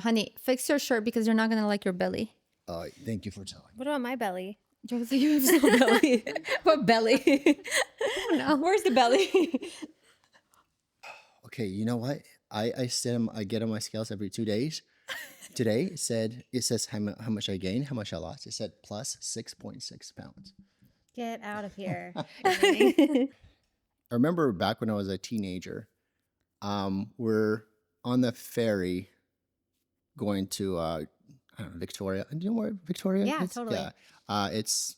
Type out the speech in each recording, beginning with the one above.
Honey, fix your shirt because you're not going to like your belly. Thank you for telling me. What about my belly? Josie, you have no belly. What belly? I don't know. Where's the belly? Okay, you know what? I get on my scales every 2 days. Today it says how much I gained, how much I lost. It said plus 6.6 pounds. Get out of here. I remember back when I was a teenager, we're on the ferry going to I don't know, Victoria. Do you know where Victoria Yeah, is? totally. Yeah. It's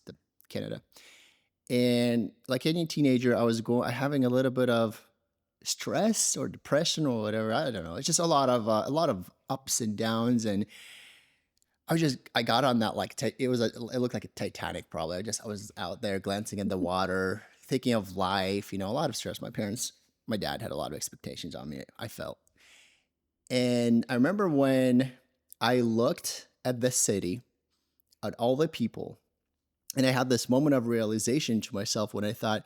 Canada. And like any teenager, I was having a little bit of stress or depression or whatever. I don't know. It's just a lot of ups and downs. And I got on that it looked like a Titanic probably. I was out there glancing at the water, thinking of life, a lot of stress. My dad had a lot of expectations on me, I felt. And I remember when I looked at the city, at all the people, and I had this moment of realization to myself when I thought,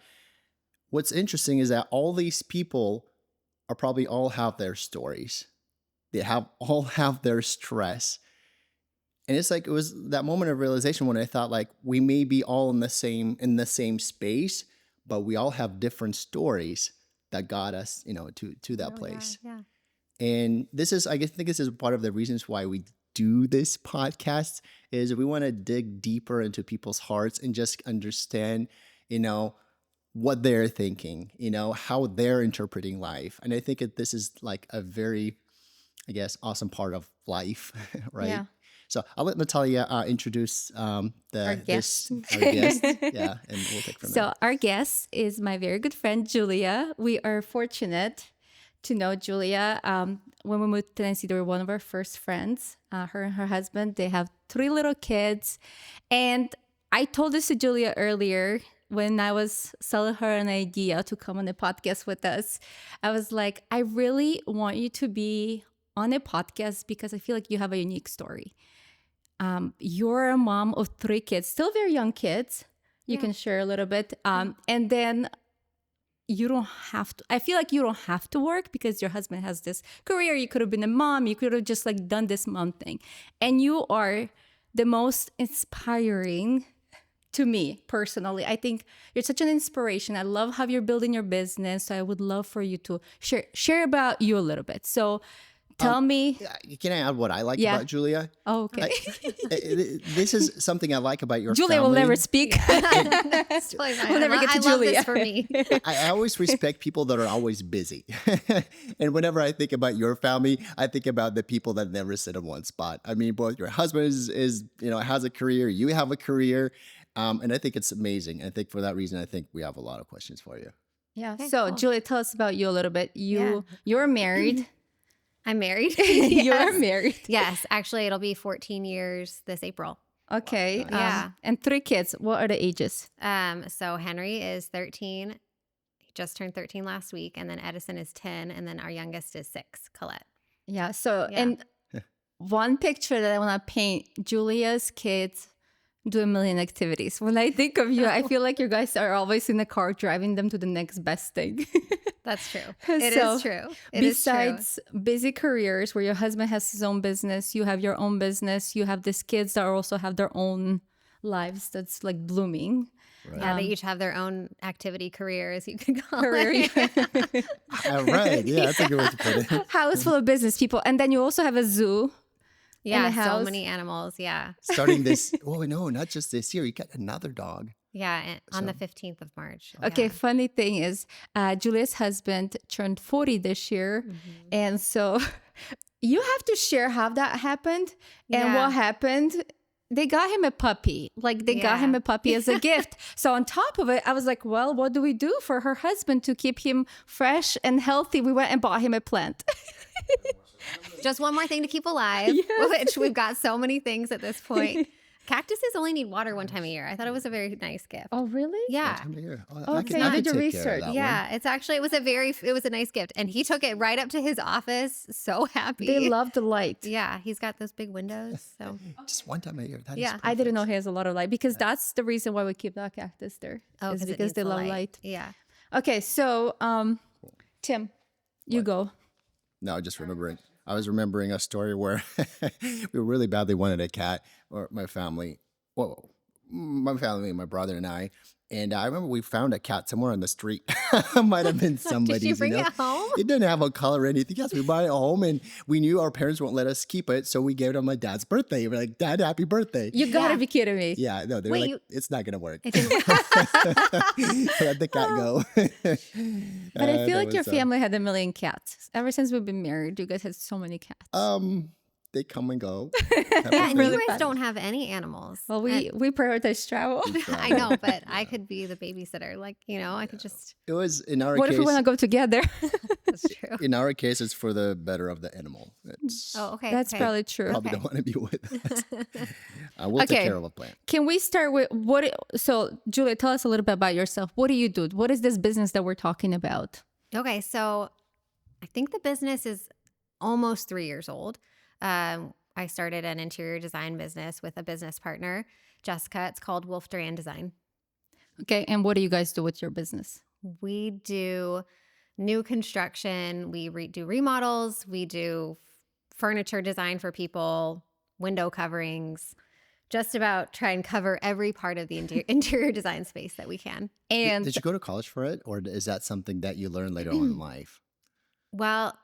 what's interesting is that all these people are probably all have their stories. They all have their stress. And it's like, it was that moment of realization when I thought like, we may be all in the same space, but we all have different stories that got us, to that place. Yeah. And I think this is part of the reasons why we do this podcast is we want to dig deeper into people's hearts and just understand, what they're thinking, how they're interpreting life. And I think this is like a very, I guess, awesome part of life, right? Yeah. So I'll let Natalia introduce Our guest. our guest. Yeah, and we'll take from there. So our guest is my very good friend, Julia. We are fortunate to know Julia. When we moved to Tennessee, they were one of our first friends. Her and her husband, they have 3 little kids. And I told this to Julia earlier when I was selling her an idea to come on the podcast with us. I was like, I really want you to be on a podcast because I feel like you have a unique story. You're a mom of 3 kids, still very young kids. You can share a little bit. And then you don't have to, I feel like you don't have to work because your husband has this career. You could have been a mom. You could have just done this mom thing. And you are the most inspiring to me personally. I think you're such an inspiration. I love how you're building your business. So I would love for you to share about you a little bit. So tell me. Can I add what I like about Julia? Oh, okay. This is something I like about your Julia family. will never speak. That's totally fine. We'll never get to I love Julia. this for me. I always respect people that are always busy. And whenever I think about your family, I think about the people that never sit in one spot. I mean, both your husband is has a career, you have a career. And I think it's amazing. I think for that reason, I think we have a lot of questions for you. Yeah. Okay, So cool. Julia, tell us about you a little bit. You're married. I'm married. You're married. Yes, actually, it'll be 14 years this April. Okay. Wow, nice. And 3 kids. What are the ages? So Henry is 13. He just turned 13 last week. And then Edison is 10. And then our youngest is 6, Colette. Yeah. So, Yeah. and one picture that I want to paint, Julia's kids do a million activities. When I think of you, I feel like you guys are always in the car driving them to the next best thing. That's true. It is So, true. It is true. Besides busy careers where your husband has his own business, you have your own business, you have these kids that also have their own lives that's blooming. Right. Yeah, they each have their own activity careers, you could call Career. it. Right. Yeah, that's a good way to put it. House full of business people. And then you also have a zoo. Yeah, the so house. many animals. Yeah. Starting this, no, not just this year. You got another dog. Yeah, and on the 15th of March. Okay, Yeah. funny thing is, Julia's husband turned 40 this year. And so you have to share how that happened and Yeah. what happened. They got him a puppy. They got him a puppy as a gift. So on top of it, I was like, well, what do we do for her husband to keep him fresh and healthy? We went and bought him a plant. Just one more thing to keep alive, which we've got so many things at this point. Cactuses only need water one time a year. I thought it was a very nice gift. Oh, really? Yeah. Time of year. Oh, Okay, I you could did your take care of research. that one. Yeah, it was a nice gift. And he took it right up to his office. So happy. They love the light. Yeah, he's got those big windows. So Just one time a year. That is Yeah. I didn't know perfect. he has a lot of light because that's the reason why we keep that cactus there. is it because needs they the love light. Yeah. Okay, so Tim, you go. No, just remembering. I was remembering a story where we really badly wanted a cat, or my family. Well, my family, my brother and I. And I remember we found a cat somewhere on the street. Might have been somebody's. Did you bring you know? it home? It didn't have a color or anything else. We brought it home, and we knew our parents won't let us keep it, so we gave it on my dad's birthday. We're like, Dad, happy birthday. You gotta Yeah. be kidding me. Yeah, no, they were Wait, like, you- it's not gonna work. It didn't work. Let the cat go. But I feel like your family had a million cats. Ever since we've been married, you guys had so many cats. They come and go. Yeah, and Really you guys fun. don't have any animals. Well, we prioritize travel. I know, but I could be the babysitter. Like, I could just. It was in our What if case. we want to go together? That's true. In our case, it's for the better of the animal. It's Oh, okay. That's okay. probably true. probably okay. don't want to be with us. We'll take Okay. care of a plant. Can we start with so Julia, tell us a little bit about yourself. What do you do? What is this business that we're talking about? Okay, so I think the business is almost 3 years old. I started an interior design business with a business partner, Jessica. It's called Wolf Duran Design. Okay, and what do you guys do with your business? We do new construction. We do remodels. We do furniture design for people, window coverings, just about try and cover every part of the interior design space that we can. And Did you go to college for it, or is that something that you learned later on in life? Well,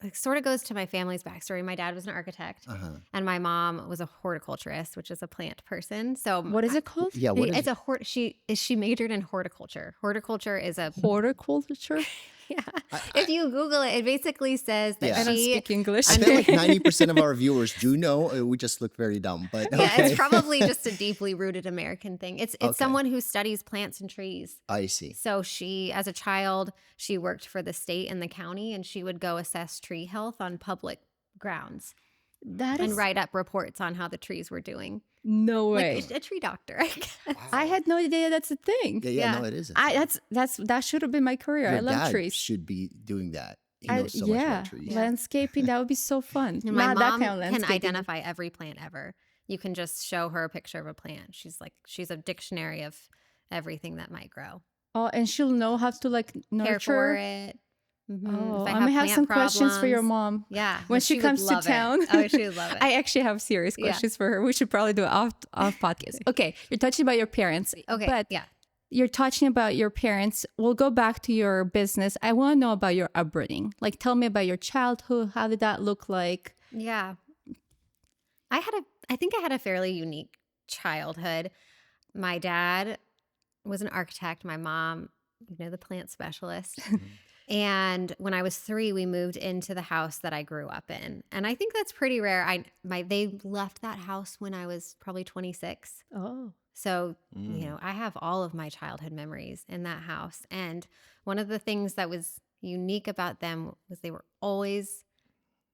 it sort of goes to my family's backstory. My dad was an architect, and my mom was a horticulturist, which is a plant person. So what is it called? Yeah, what is it's she majored in horticulture. Horticulture is a Horticulture? yeah. If you Google it, it basically says that Yeah. I don't she. speak English. I feel like 90% of our viewers do know. We just look very dumb, but okay. Yeah, it's probably just a deeply rooted American thing. It's Okay. someone who studies plants and trees. I see. So she, as a child, she worked for the state and the county, and she would go assess tree health on public grounds That and is write up reports on how the trees were doing. no way. Like a tree doctor, I guess. I had no idea that's a thing. Yeah, no, it isn't. That should have been my career. Your I love dad trees. should be doing that. He knows so much about trees. Landscaping, that would be so fun. And my Not that mom kind of can landscaping. identify every plant ever. You can just show her a picture of a plant. She's a dictionary of everything that might grow. Oh, and she'll know how to like Care nurture. for it. Mhm. Oh, If I may have plant some questions for your problems. mom. Yeah. When she would comes to love it. town. Oh, she would love it. I actually have serious Yeah. questions for her. We should probably do it off podcast. Okay, you're touching about your parents. Okay. But yeah. you're touching about your parents. We'll go back to your business. I want to know about your upbringing. Like, tell me about your childhood. How did that look like? Yeah. I think I had a fairly unique childhood. My dad was an architect. My mom, the plant specialist. And when I was 3, we moved into the house that I grew up in. And I think that's pretty rare. They left that house when I was probably 26. Oh, So, I have all of my childhood memories in that house. And one of the things that was unique about them was they were always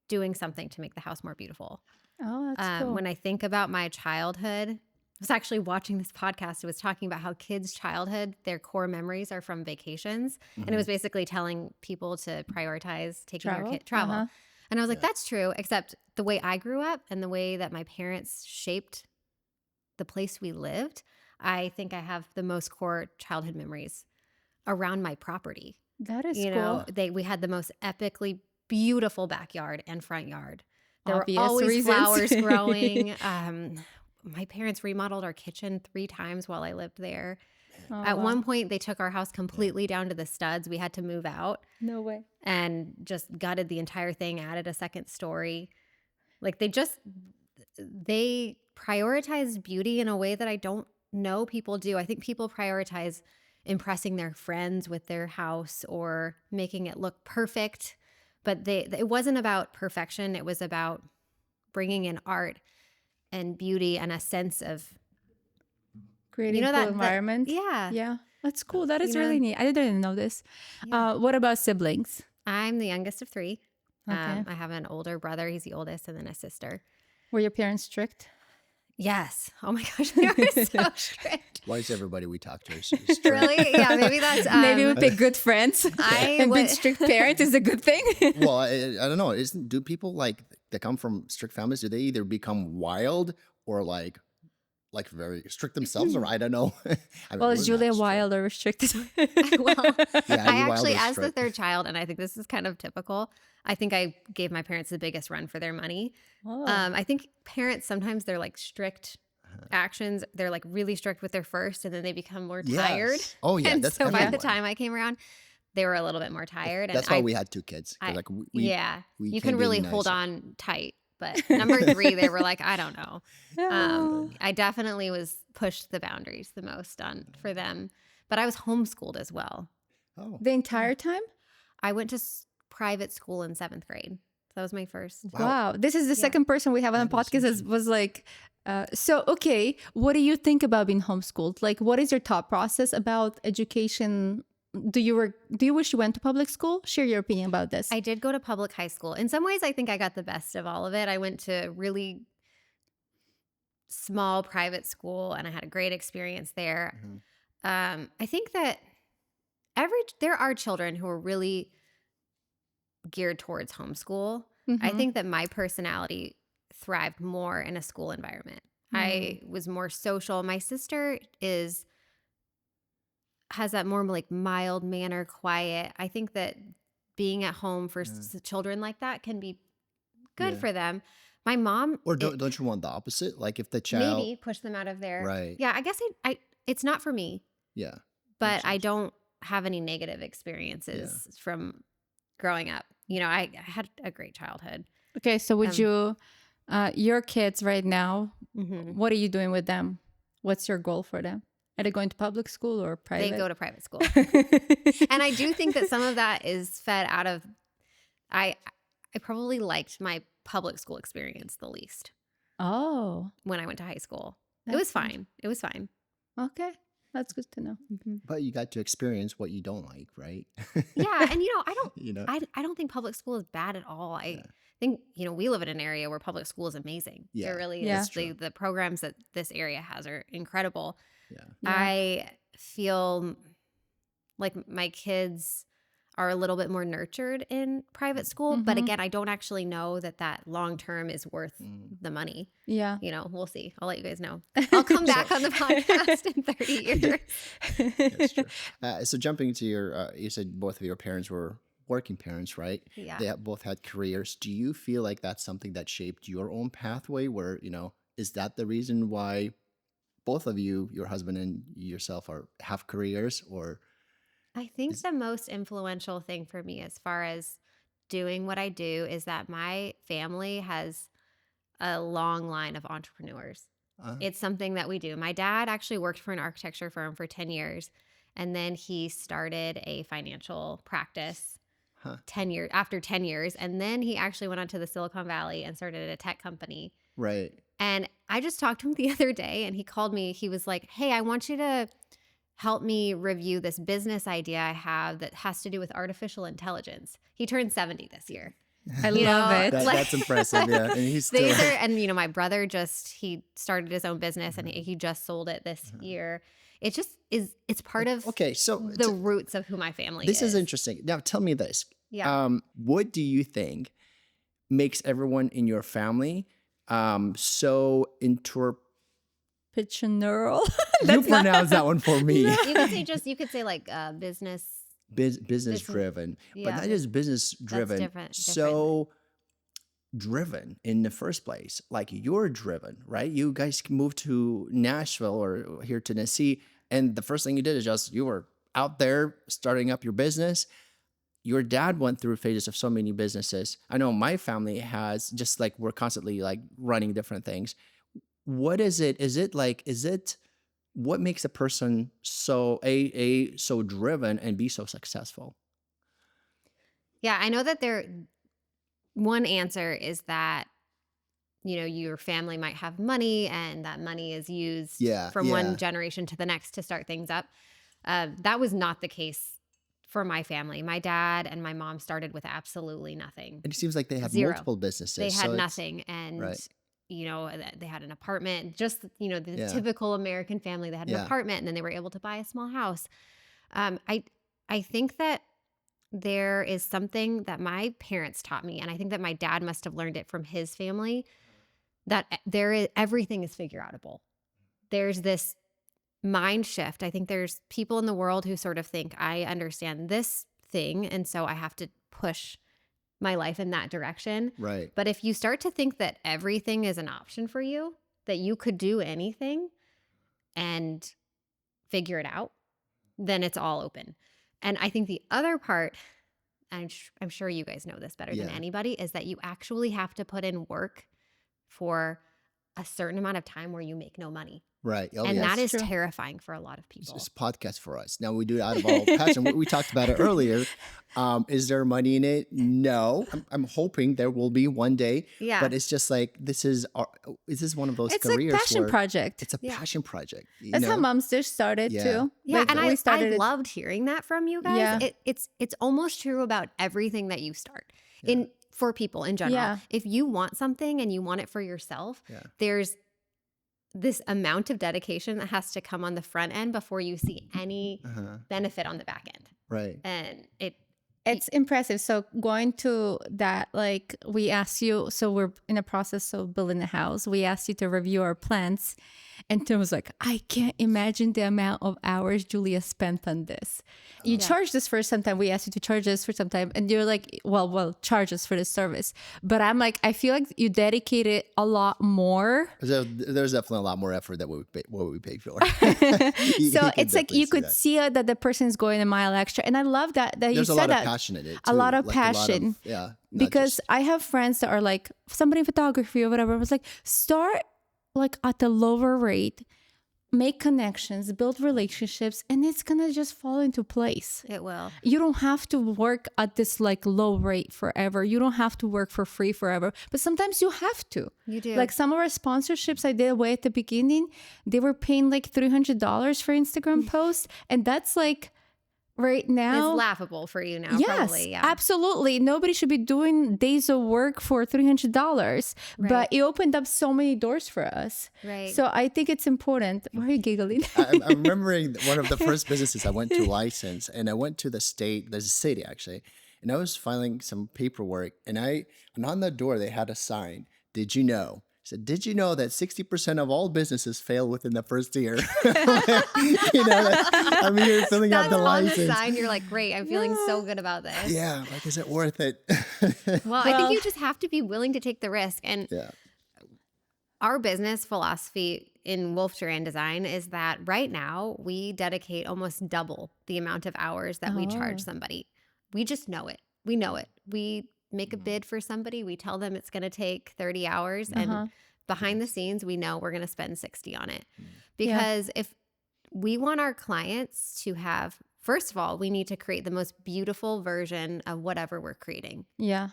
doing something to make the house more beautiful. oh, that's cool. When I think about my childhood, I was actually watching this podcast. It was talking about how kids' childhood, their core memories are from vacations. And it was basically telling people to prioritize taking their kid travel. Uh-huh. And I was like, that's true, except the way I grew up and the way that my parents shaped the place we lived, I think I have the most core childhood memories around my property. That is You cool. know, we had the most epically beautiful backyard and front yard. There Obvious were always reasons. flowers growing. My parents remodeled our kitchen 3 times while I lived there. Oh, At wow. one point, they took our house completely down to the studs. We had to move out No way. and just gutted the entire thing, added a second story. Like they prioritize beauty in a way that I don't know people do. I think people prioritize impressing their friends with their house or making it look perfect. But it wasn't about perfection. It was about bringing in art and beauty and a sense of, Creating you know, cool that environment. yeah. Yeah, that's cool. That is You know? really neat. I didn't know this. Yeah. What about siblings? I'm the youngest of 3. Okay. I have an older brother. He's the oldest, and then a sister. Were your parents strict? Yes. Oh my gosh, they were so strict. Why is everybody we talk to is Really? Yeah, maybe that's Maybe we pick good friends. I and being would- strict parent is a good thing. Well, I don't know. Do people like that come from strict families? Do they either become wild or like like very strict themselves, or I don't know. I mean, Well, we're is not Julia strict. wild or restricted? Well, Yeah, I you wild actually, or as the strict. third child, and I think this is kind of typical, I think I gave my parents the biggest run for their money. Oh. I think parents sometimes they're like strict actions. They're like really strict with their first, and then they become more tired. Yes. Oh yeah, And that's so by everyone. the time I came around, they were a little bit more tired. And That's why we had 2 kids. 'Cause, I like yeah, we you can't can be really any hold nicer. on tight. But number 3, they were like, I don't know. Oh. I definitely was pushed the boundaries the most on for them. But I was homeschooled as well. Oh, The entire time? I went to private school in 7th grade. So that was my first. wow. Wow. This is the Yeah. second person we have on the That is podcast that was like, so, okay, what do you think about being homeschooled? Like, what is your thought process about education? Do you wish you went to public school? Share your opinion about this. I did go to public high school. In some ways, I think I got the best of all of it. I went to really small private school and I had a great experience there. Mhm. I think that there are children who are really geared towards homeschool. I Mhm. think that my personality thrived more in a school environment. I was more social. My sister has that more like mild manner, quiet. I think that being at home for children like that can be good Yeah. for them. My mom, Or don't you want the opposite? Like if the child, maybe push them out of there. right? Yeah, I guess it's not for me, Yeah, but makes I sense. don't have any negative experiences from growing up. You know, I had a great childhood. Okay, so would you, your kids right now, Mhm. what are you doing with them? What's your goal for them? Are they going to public school or private? They go to private school. And I do think that some of that is fed out of I probably liked my public school experience the least Oh, when I went to high school. It That's was fine. It was fine. okay. That's good to know. But you got to experience what you don't like, right? Yeah, and I don't You know. I don't think public school is bad at all. I Yeah. think, we live in an area where public school is amazing. Yeah, It really Yeah. is. that's true. The programs that this area has are incredible. Yeah. Yeah. I feel like my kids are a little bit more nurtured in private school, but Mhm. again, I don't actually know that long term is worth the money. Yeah. We'll see. I'll let you guys know. I'll come back on the podcast in 30 years. That's true. So jumping to your, you said both of your parents were working parents, right? Yeah. They both had careers. Do you feel like that's something that shaped your own pathway? Where is that the reason why both of you, your husband and yourself, have careers, or? I think the most influential thing for me as far as doing what I do is that my family has a long line of entrepreneurs. Uh, It's something that we do. My dad actually worked for an architecture firm for 10 years, and then he started a financial practice Huh. 10 years after 10 years, and then he actually went on to the Silicon Valley and started a tech company. right. And I just talked to him the other day, and he called me. He was like, "Hey, I want you to help me review this business idea I have that has to do with artificial intelligence." He turned 70 this year. I You love know, it. That's impressive. Yeah, and he's still. These are, and my brother he started his own business and he just sold it this year. It just it's part of Okay, so the roots of who my family this is. is interesting. Now, tell me this. Yeah. What do you think makes everyone in your family so Entrepreneurial. You pronounce that one for me. You could say like business. Business driven, but yeah. not just business driven. different. So driven in the first place. Like you're driven, right? You guys moved to Nashville or here to Tennessee, and the first thing you did is you were out there starting up your business. Your dad went through phases of so many businesses. I know my family has, just like we're constantly like running different things. What is it? Is it what makes a person so so driven and be so successful? Yeah, I know that one answer is that your family might have money and that money is used from one generation to the next to start things up. That was not the case for my family. My dad and my mom started with absolutely nothing. And it seems like they had Zero. multiple businesses. They had so nothing, and right. they had an apartment. Just the Yeah. typical American family. They had an Yeah. apartment, and then they were able to buy a small house. I think that there is something that my parents taught me, and I think that my dad must have learned it from his family, that everything is figure-outable. there's this mind shift. I think there's people in the world who sort of think I understand this thing, and so I have to push my life in that direction. Right. But if you start to think that everything is an option for you, that you could do anything and figure it out, then it's all open. And I think the other part, I'm sure you guys know this better than anybody, is that you actually have to put in work for a certain amount of time where you make no money. Right. Oh, And yes. that is true. terrifying for a lot of people. It's a podcast for us. Now we do it out of all passion. We talked about it earlier. Is there money in it? No. I'm hoping there will be one day. Yeah. But it's just like this is one of those It's careers a passion where project. it's a passion project. You That's how know? Mom's Dish started Yeah. too. Yeah, Like, and we I started it- loved hearing that from you guys. Yeah. It's almost true about everything that you start for people in general. Yeah. If you want something and you want it for yourself, there's this amount of dedication that has to come on the front end before you see any benefit on the back end. Right. And It's impressive. So going to that, like we asked you, so we're in a process of building a house. We asked you to review our plans. And Tim was like, I can't imagine the amount of hours Julia spent on this. You charged us for some time. We asked you to charge us for some time. And you're like, well, charge us for this service. But I'm like, I feel like you dedicated a lot more. There's definitely a lot more effort that what we paid for. So it's like you could see that the person is going a mile extra. And I love that you There's said a lot that. of passion in it. A too. lot of Like, passion. not Because just- I have friends that are like somebody in photography or whatever. I was like, start like at the lower rate, make connections, build relationships, and it's gonna just fall into place. it will. You don't have to work at this like low rate forever. You don't have to work for free forever. But sometimes you have to. You do. Like some of our sponsorships I did way at the beginning, they were paying like $300 for Instagram posts. And that's like right now. It's laughable for you now, Yes, probably. Yeah. absolutely. Nobody should be doing days of work for $300, Right. but it opened up so many doors for us. Right. So I think it's important. Why are you giggling? I'm remembering one of the first businesses I went to license, and I went to the city actually, and I was filing some paperwork, and on the door they had a sign. Did you know? I said, did you know that 60% of all businesses fail within the first year? I'm here filling out That's the on the license. sign. You're like, great. I'm feeling so good about this. Yeah, like, is it worth it? Well, I think you just have to be willing to take the risk. And Yeah. our business philosophy in Wolf Duran Design is that right now we dedicate almost double the amount of hours that we charge somebody. We just know it. We know it. We make a bid for somebody. We tell them it's going to take 30 hours. And behind the scenes, we know we're going to spend 60 on it. Because if we want our clients to have, first of all, we need to create the most beautiful version of whatever we're creating. Yeah.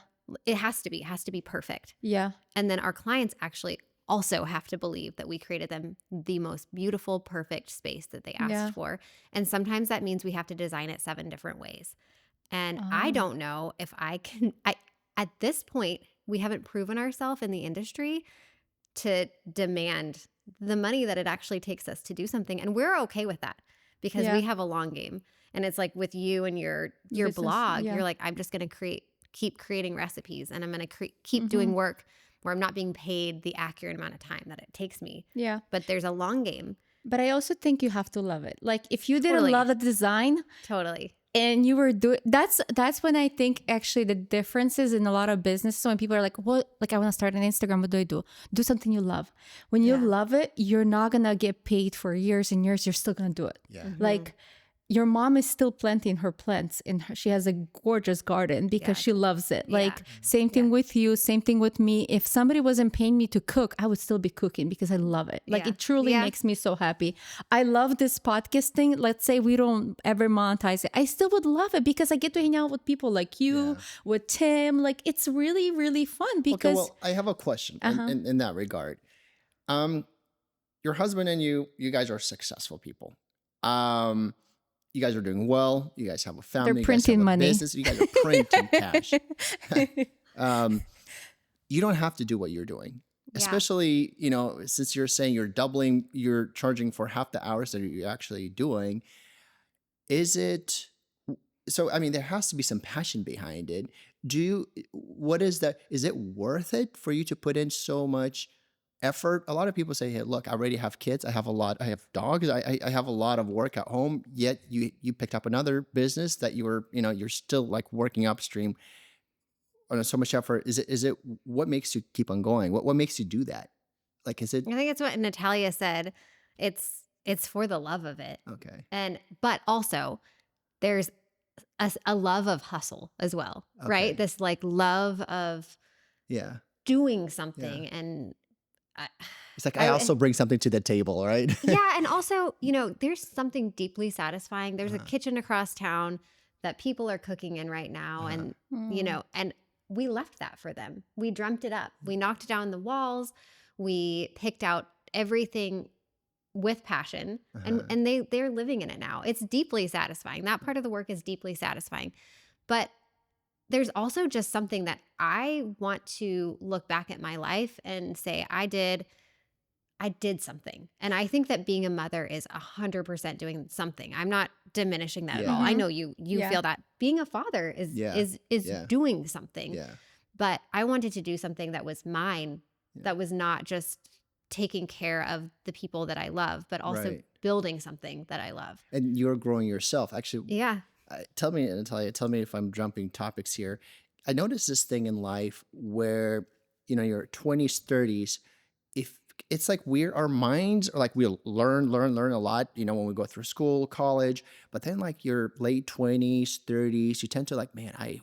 It has to be perfect. Yeah. And then our clients actually also have to believe that we created them the most beautiful, perfect space that they asked for. And sometimes that means we have to design it 7 different ways. And I don't know if at this point, we haven't proven ourselves in the industry to demand the money that it actually takes us to do something. And we're okay with that because we have a long game. And it's like with you and your Business, blog, yeah. you're like, I'm just going to keep creating recipes, and I'm going to keep doing work where I'm not being paid the accurate amount of time that it takes me. Yeah. But there's a long game. But I also think you have to love it. Like if you didn't Totally. love the design Totally. and you were doing, that's when I think actually the differences in a lot of business. So when people are like, what, like I want to start an Instagram, what do I do? Do something you love. When you love it, you're not going to get paid for years and years. You're still going to do it. Yeah. Like your mom is still planting her plants she has a gorgeous garden because she loves it. Like same thing with you, same thing with me. If somebody wasn't paying me to cook, I would still be cooking because I love it. Like it truly makes me so happy. I love this podcast thing. Let's say we don't ever monetize it. I still would love it because I get to hang out with people like you, with Tim. Like it's really, really fun because Okay, well, I have a question in that regard. Your husband and you guys are successful people. You guys are doing well. You guys have a family. They're you guys have printing a money. business. You guys are printing cash. You don't have to do what you're doing. Especially, since you're saying you're charging for half the hours that you're actually doing. Is it, so, I mean, there has to be some passion behind it. What is that? Is it worth it for you to put in so much effort. A lot of people say, hey, look, I already have kids. I have dogs. I have a lot of work at home. Yet you picked up another business that you're still like working upstream on so much effort. Is it what makes you keep on going? What makes you do that? Like, is it I think it's what Natalia said. It's for the love of it. okay? But also there's a love of hustle as well, right? Okay. This like love of Yeah. doing something. And It's like I also bring something to the table, right? yeah. And also, there's something deeply satisfying. There's a kitchen across town that people are cooking in right now. And, and we left that for them. We dreamt it up. We knocked down the walls. We picked out everything with passion and they're living in it now. It's deeply satisfying. That part of the work is deeply satisfying. But there's also just something that I want to look back at my life and say, I did something. And I think that being a mother is 100% doing something. I'm not diminishing that at all. I know you feel that. Being a father is doing something. Yeah. But I wanted to do something that was mine, that was not just taking care of the people that I love, but also building something that I love. And you're growing yourself. Actually, yeah. Tell me, Natalia, tell me if I'm jumping topics here. I noticed this thing in life where, your 20s, 30s, if it's like our minds are like, we'll learn a lot, when we go through school, college, but then like your late 20s, 30s, you tend to like, man, I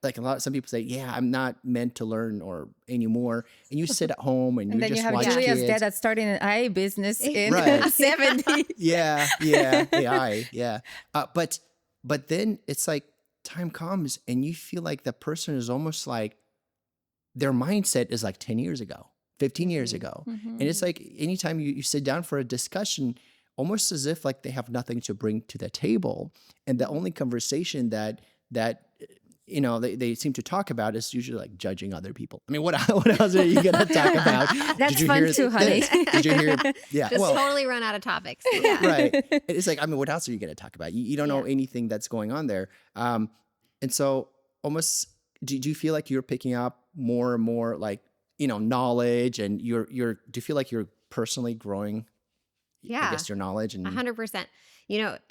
like some people say, yeah, I'm not meant to learn or anymore. And you sit at home and you then just you have watch Julia's kids. dad that's starting an AI business in Right. 70. Yeah. AI. Yeah. But then it's like time comes and you feel like the person is almost like their mindset is like 10 years ago, 15 years ago. And it's like anytime you sit down for a discussion, almost as if like they have nothing to bring to the table. And the only conversation that they seem to talk about is usually like judging other people. I mean, what else are you going to talk about? That's fun too, honey. Did you hear? Yeah. Just totally run out of topics. Yeah. Right. It's like, I mean, what else are you going to talk about? You don't know anything that's going on there. And so almost, do you feel like you're picking up more and more like, knowledge and do you feel like you're personally growing? Yeah. I guess your knowledge and 100%.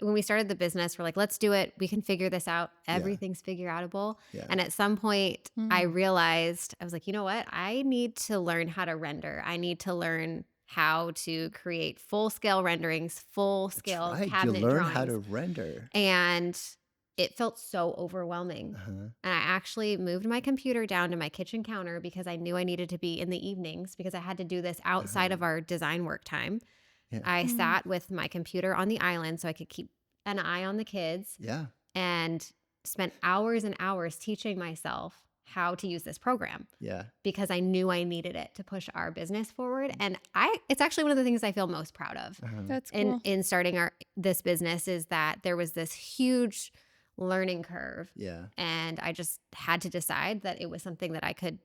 When we started the business, we're like, let's do it. We can figure this out. Everything's figure-outable. Yeah. And at some point I realized, I was like, you know what? I need to learn how to render. I need to learn how to create full-scale renderings, full-scale cabinet you learn drawings. how to render. And it felt so overwhelming. And I actually moved my computer down to my kitchen counter because I knew I needed to be in the evenings because I had to do this outside of our design work time. Yeah. I sat with my computer on the island so I could keep an eye on the kids. Yeah. And spent hours and hours teaching myself how to use this program. Yeah. Because I knew I needed it to push our business forward. And it's actually one of the things I feel most proud of. That's cool. In starting this business is that there was this huge learning curve. Yeah. And I just had to decide that it was something that I could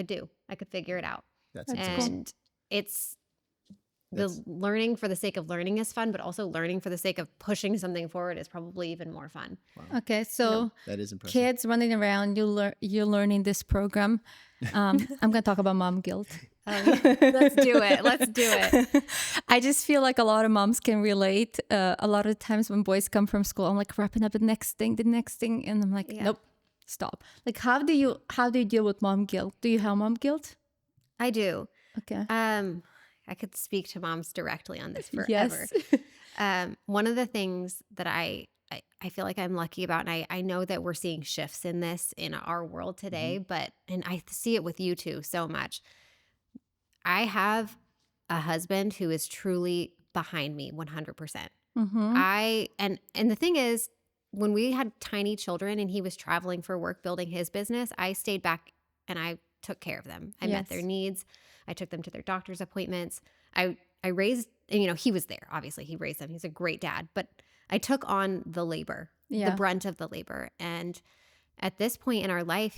do. I could figure it out. That's and it's the learning for the sake of learning is fun, but also learning for the sake of pushing something forward is probably even more fun. Wow. Okay, so that is impressive. Kids running around, you're learning this program. I'm going to talk about mom guilt. Let's do it. I just feel like a lot of moms can relate. A lot of times when boys come from school, I'm like wrapping up the next thing, and I'm like, nope, stop. Like, how do you deal with mom guilt? Do you have mom guilt? I do. Okay. I could speak to moms directly on this forever. Yes. One of the things that I feel like I'm lucky about, and I know that we're seeing shifts in this in our world today, and I see it with you too so much. I have a husband who is truly behind me 100%. And the thing is, when we had tiny children and he was traveling for work building his business, I stayed back and I took care of them. I met their needs. I took them to their doctor's appointments. I raised, and he was there. Obviously, he raised them. He's a great dad. But I took on the labor, the brunt of the labor. And at this point in our life,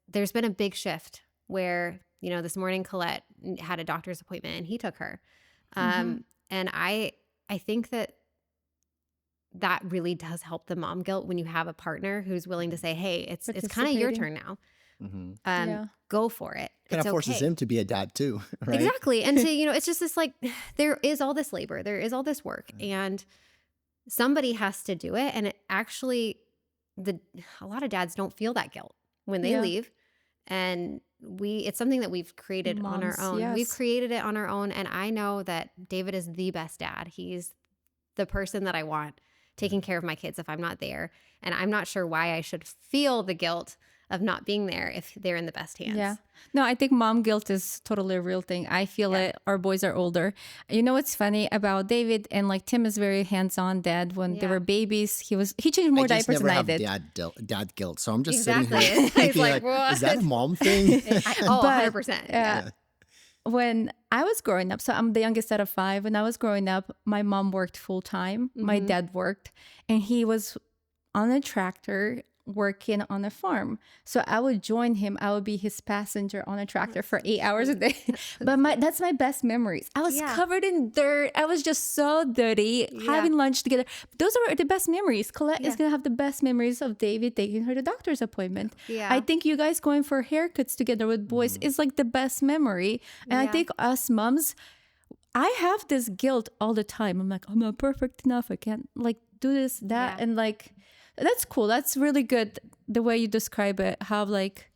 there's been a big shift where, this morning Colette had a doctor's appointment and he took her. And I think that really does help the mom guilt when you have a partner who's willing to say, hey, it's kind of your turn now. Mm-hmm. Yeah. Go for it. Kind It's of forces okay. him to be a dad too, right? Exactly. And to, it's just this like, there is all this labor, there is all this work, and somebody has to do it. And it actually, a lot of dads don't feel that guilt when they Yeah. leave. And it's something that we've created on our Moms, own. We've yes. created it on our own. And I know that David is the best dad. He's the person that I want taking care of my kids if I'm not there. And I'm not sure why I should feel the guilt of not being there if they're in the best hands. Yeah. No, I think mom guilt is totally a real thing. I feel Yeah. it. Our boys are older. You know what's funny about David, and like Tim is very hands-on dad. When they Yeah. were babies, he changed more I just diapers never than I have did. dad guilt. So I'm just Exactly. sitting here He's thinking like, like, is that a "What?" mom thing? Oh, But, 100%. Yeah. When I was growing up, so I'm the youngest out of 5. When I was growing up, my mom worked full time. My Mhm. dad worked, and he was on a tractor working on a farm. So I would join him. I would be his passenger on a tractor for 8 hours a day. But that's my best memories. I was Yeah. covered in dirt. I was just so dirty, Yeah. having lunch together. Those are the best memories. Colette Yeah. is going to have the best memories of David taking her to doctor's appointment. Yeah. I think you guys going for haircuts together with boys is like the best memory. And I Yeah. think us moms, I have this guilt all the time. I'm like, I'm not perfect enough. I can't like do this, that. Yeah. And like, that's cool. That's really good. The way you describe it, how like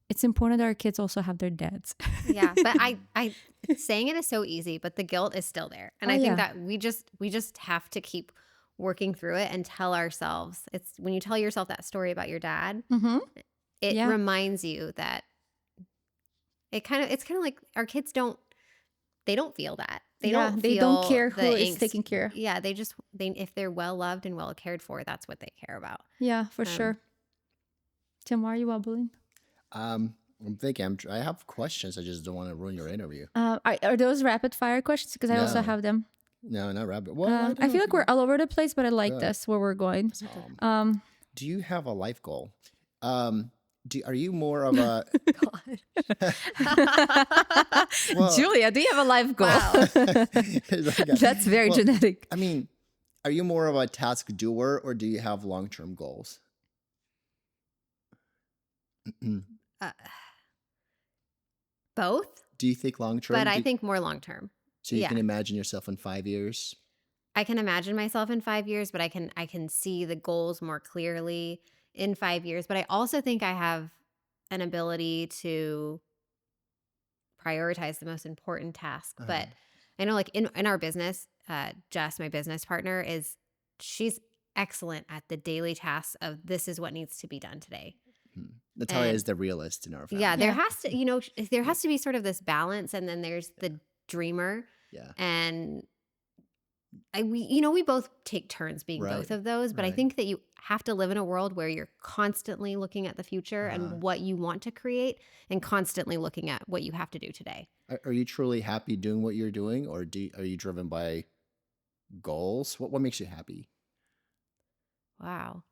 it's important that our kids also have their dads. Yeah. But I saying it is so easy, but the guilt is still there. And Oh, I think yeah. that we just have to keep working through it and tell ourselves, it's when you tell yourself that story about your dad, Mm-hmm. it Yeah. reminds you that it's kind of like our kids don't feel that. They Yeah, don't they don't feel care the who is angst. taking care. Yeah, if they're well loved and well cared for, that's what they care about. Yeah, for sure. Tim, why are you wobbling? I'm thinking, I have questions. I just don't want to ruin your interview. Are those rapid fire questions? Because I also No. have them. No, not rabbit. Well, I feel like we're all over the place, but I like Good. this where we're going. Um, do you have a life goal? Are you more of a Well- Julia, do you have a life goal? Wow. It's like a- That's very well, genetic. I mean, are you more of a task doer or do you have long-term goals? Both, Do you think long-term? but I think more long term. so. You yeah. can imagine yourself in 5 years. I can imagine myself in 5 years, but I can see the goals more clearly in 5 years. But I also think I have an ability to prioritize the most important task. But I know, like in our business, Jess, my business partner, she's excellent at the daily tasks of this is what needs to be done today. Natalia And- is the realist in our family. Yeah, there Yeah. has to be sort of this balance, and then there's the dreamer, Yeah. and we both take turns being Right, both of those, but I right. think that you have to live in a world where you're constantly looking at the future Uh-huh. and what you want to create, and constantly looking at what you have to do today. Are you truly happy doing what you're doing, or are you driven by goals? What makes you happy? Wow.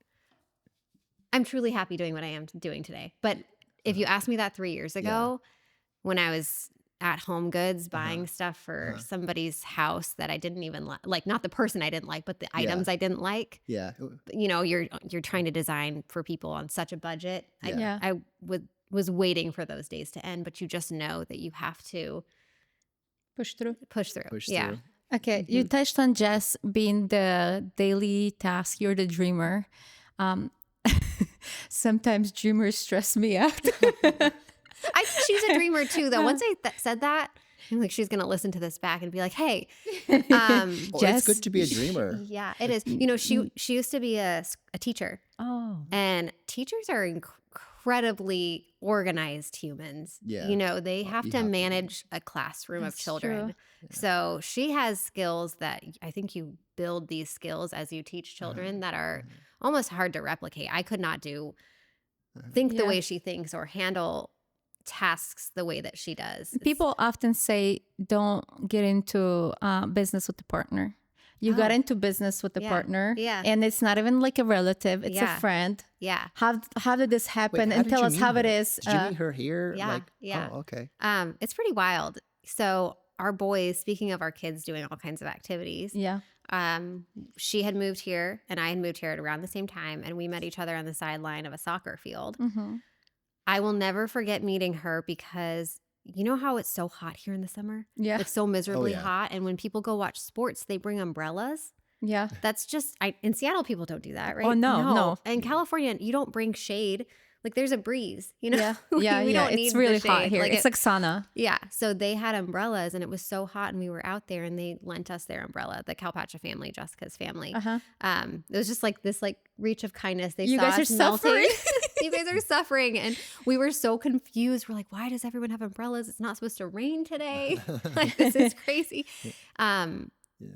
I'm truly happy doing what I am doing today. But if you asked me that 3 years ago, when I was at Home Goods buying stuff for somebody's house that I didn't even like, not the person I didn't like, but the items I didn't like. Yeah. You're trying to design for people on such a budget. Yeah. I was waiting for those days to end, but you just know that you have to Push through. push through. Push yeah. through. Okay, you touched on Jess being the daily task. You're the dreamer. Sometimes dreamers stress me out. She's a dreamer too, though. Once I said that, I'm like, she's gonna listen to this back and be like, "Hey, Well, Jess, it's good to be a dreamer. yeah, it is." She used to be a teacher, Oh, and teachers are incredibly organized humans. Yeah. They have you to have to. manage a classroom of That's children. true. So she has skills that I think you build these skills as you teach children that are almost hard to replicate. I could not think the Yeah. way she thinks or handle tasks the way that she does. people often say don't get into business with the partner. You got Oh. into business with the Yeah. partner, Yeah. and it's not even like a relative; it's Yeah. a friend. Yeah. How did this happen? Wait, And did tell you us meet how her? it is. Did you meet her here? yeah, yeah. Oh, okay. It's pretty wild. So our boys, speaking of our kids doing all kinds of activities, Yeah. she had moved here and I had moved here at around the same time, and we met each other on the sideline of a soccer field. Mm-hmm. I will never forget meeting her because you know how it's so hot here in the summer? Yeah. Like so miserably yeah. hot. And when people go watch sports, they bring umbrellas. Yeah. That's just, in Seattle, people don't do that, right? Oh, no. In California, you don't bring shade. Like there's a breeze, you know? Yeah. we Yeah. don't need It's the really hot shade. here. It's like sauna. Yeah. So they had umbrellas and it was so hot and we were out there and they lent us their umbrella, the Calpacha family, Jessica's family. Uh-huh. It was just like this like reach of kindness. They You saw guys are us melting. suffering. You guys are suffering. And we were so confused. We're like, why does everyone have umbrellas? It's not supposed to rain today. Like this is crazy.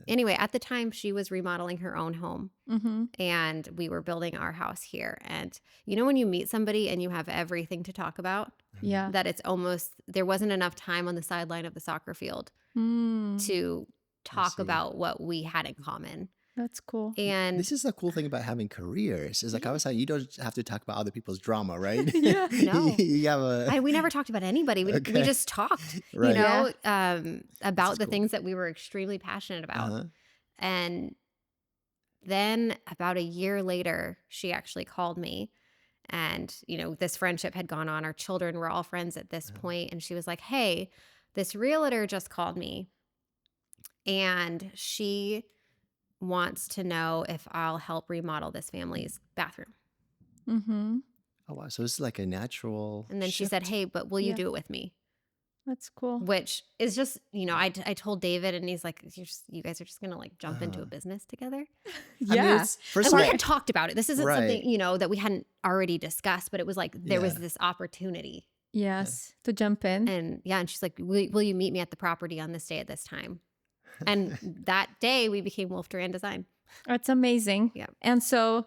Anyway, at the time she was remodeling her own home Mm-hmm. and we were building our house here. And you know, when you meet somebody and you have everything to talk about, Yeah. that it's almost, there wasn't enough time on the sideline of the soccer field Mm, to talk see. about what we had in common. that's cool. And This is the cool thing about having careers. Is like I was saying, you don't have to talk about other people's drama, right? Yeah. No. You have a we never talked about anybody. We Okay. just talked, Right. you know, is about the cool. things that we were extremely passionate about. Uh-huh. And then about a year later, she actually called me. And, you know, this friendship had gone on. Our children were all friends at this point. And she was like, hey, this realtor just called me. And she wants to know if I'll help remodel this family's bathroom. Mm-hmm. Oh wow! So it's like a natural. And then she said, shift. hey, but will you Yeah. do it with me? That's cool. Which is just, you know, I told David and he's like, you guys are just going to like jump into a Uh-huh. business together. I mean, Yeah. first And of we all, had talked about it. This isn't Right. something, you know, that we hadn't already discussed, but it was like there was Yeah. this opportunity. Yes. To jump in. And yeah, and she's like, will you meet me at the property on this day at this time? And that day we became Wolf Duran Design. That's amazing. Yeah. And so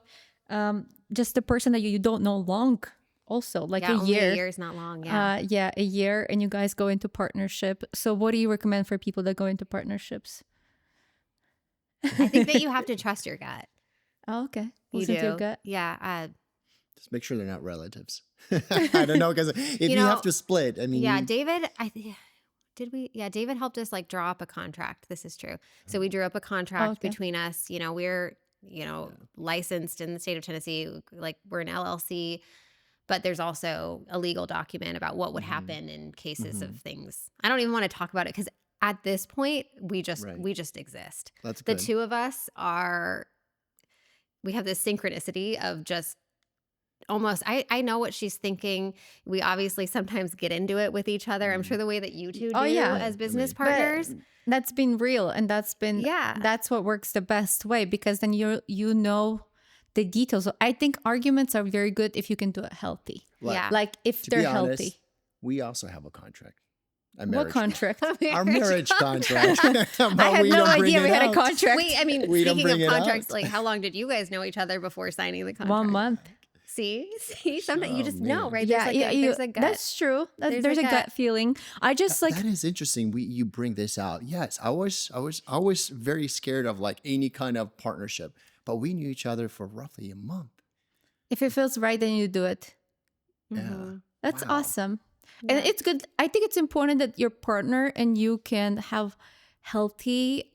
just the person that you don't know long also, like Yeah, a only year. a year is not long. Yeah. A year, and you guys go into partnership. So what do you recommend for people that go into partnerships? I think that you have to trust your gut. Oh, okay. You Listen do. to your gut. Yeah. just make sure they're not relatives. I don't know because if you, know, have to split, I mean, Yeah, you- David, did we? Yeah, David helped us like draw up a contract. This is true. So we drew up a contract okay. between us. You know, we're, you know, licensed in the state of Tennessee. Like we're an LLC, but there's also a legal document about what would happen in cases of things. I don't even want to talk about it because at this point we just exist. that's The good. two of us we have this synchronicity of just almost, I know what she's thinking. We obviously sometimes get into it with each other. I'm sure the way that you two do Oh, yeah. as business But- partners. But that's been real, and that's been Yeah. that's what works the best way, because then you know the details. So I think arguments are very good if you can do it healthy. Yeah. Like if to they're be honest, healthy. we also have a contract. A What marriage contract? Our marriage contract. I But had we no don't bring idea we it had a out. contract. Wait, I mean, We don't speaking of bring it contracts, out. like how long did you guys know each other before signing the contract? 1 month. See, sometimes you Oh, just know, man. right? Yeah, There's a gut. that's true. There's There's a a gut. gut feeling. I just like That is interesting. You bring this out. Yes, I was very scared of like any kind of partnership, but we knew each other for roughly a month. if it feels right, then you do it. Yeah. Mhm. That's Wow. awesome. Yeah. And it's good. I think it's important that your partner and you can have healthy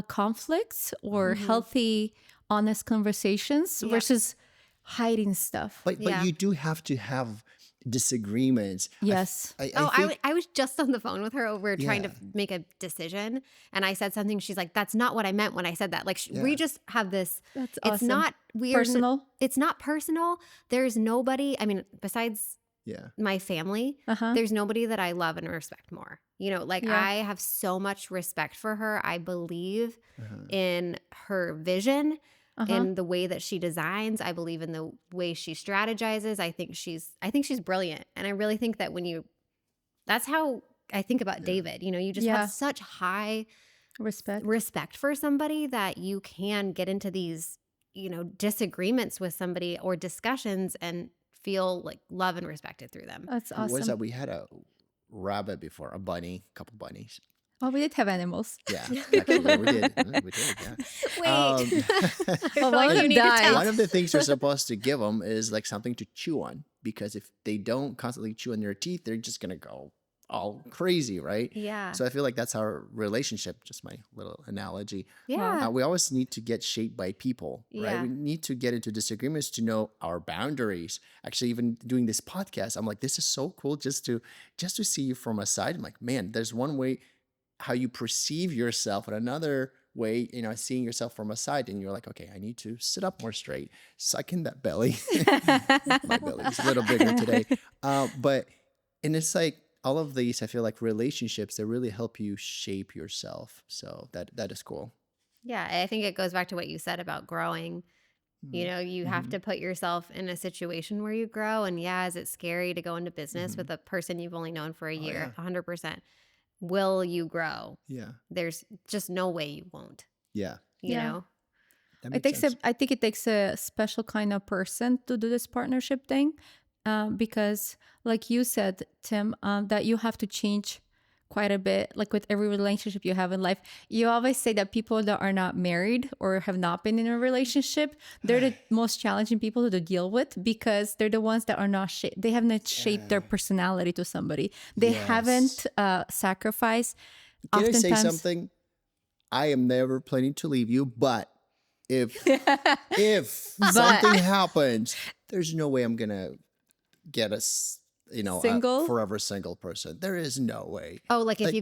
conflicts or Mhm. healthy, honest conversations Yeah. versus hiding stuff. But Yeah. you do have to have disagreements. Yes. I was just on the phone with her. We were trying to Yeah. make a decision, and I said something. She's like, "That's not what I meant when I said that." Like we Yeah. just have this. That's It's awesome. not weird. Personal. It's not personal. There's nobody. I mean, besides Yeah. my family, Uh-huh. there's nobody that I love and respect more. You know, like Yeah. I have so much respect for her. I believe Uh-huh. in her vision. Uh-huh. In the way that she designs. I believe in the way she strategizes. I think she's brilliant. And I really think that that's how I think about David. You know, you just Yeah. have such high Respect. respect for somebody that you can get into these, you know, disagreements with somebody or discussions and feel like love and respected through them. That's What was that? awesome. We had a rabbit before, a bunny, a couple bunnies. Oh, we did have animals. Yeah, actually, yeah, we did. We did, yeah. Wait. Um, I feel one like of you them need to died. tell. One of the things you're supposed to give them is like something to chew on, because if they don't constantly chew on their teeth, they're just gonna go all crazy, right? Yeah. So I feel like that's our relationship, just my little analogy. Yeah. We always need to get shaped by people, right? Yeah. We need to get into disagreements to know our boundaries. Actually, even doing this podcast, I'm like, this is so cool just to see you from a side. I'm like, man, there's one way how you perceive yourself, and another way, seeing yourself from a side, and you're like, okay, I need to sit up more straight, suck in that belly. My belly is a little bigger today. And it's like all of these, I feel like relationships that really help you shape yourself. So that is cool. Yeah. I think it goes back to what you said about growing. You know, you have to put yourself in a situation where you grow. And yeah, is it scary to go into business with a person you've only known for a year? 100%. Will you grow? Yeah. There's just no way you won't, Yeah. you Yeah. know? That I makes think sense. I think it takes a special kind of person to do this partnership thing, because, like you said, Tim, that you have to change quite a bit. Like with every relationship you have in life, you always say that people that are not married or have not been in a relationship, they're the most challenging people to deal with, because they're the ones that are not they haven't shaped their personality to somebody. They haven't sacrificed. Can I say Oftentimes- something? I am never planning to leave you, but if something happens, there's no way I'm gonna get Single? a forever single person. There is no way. Oh, like if Like-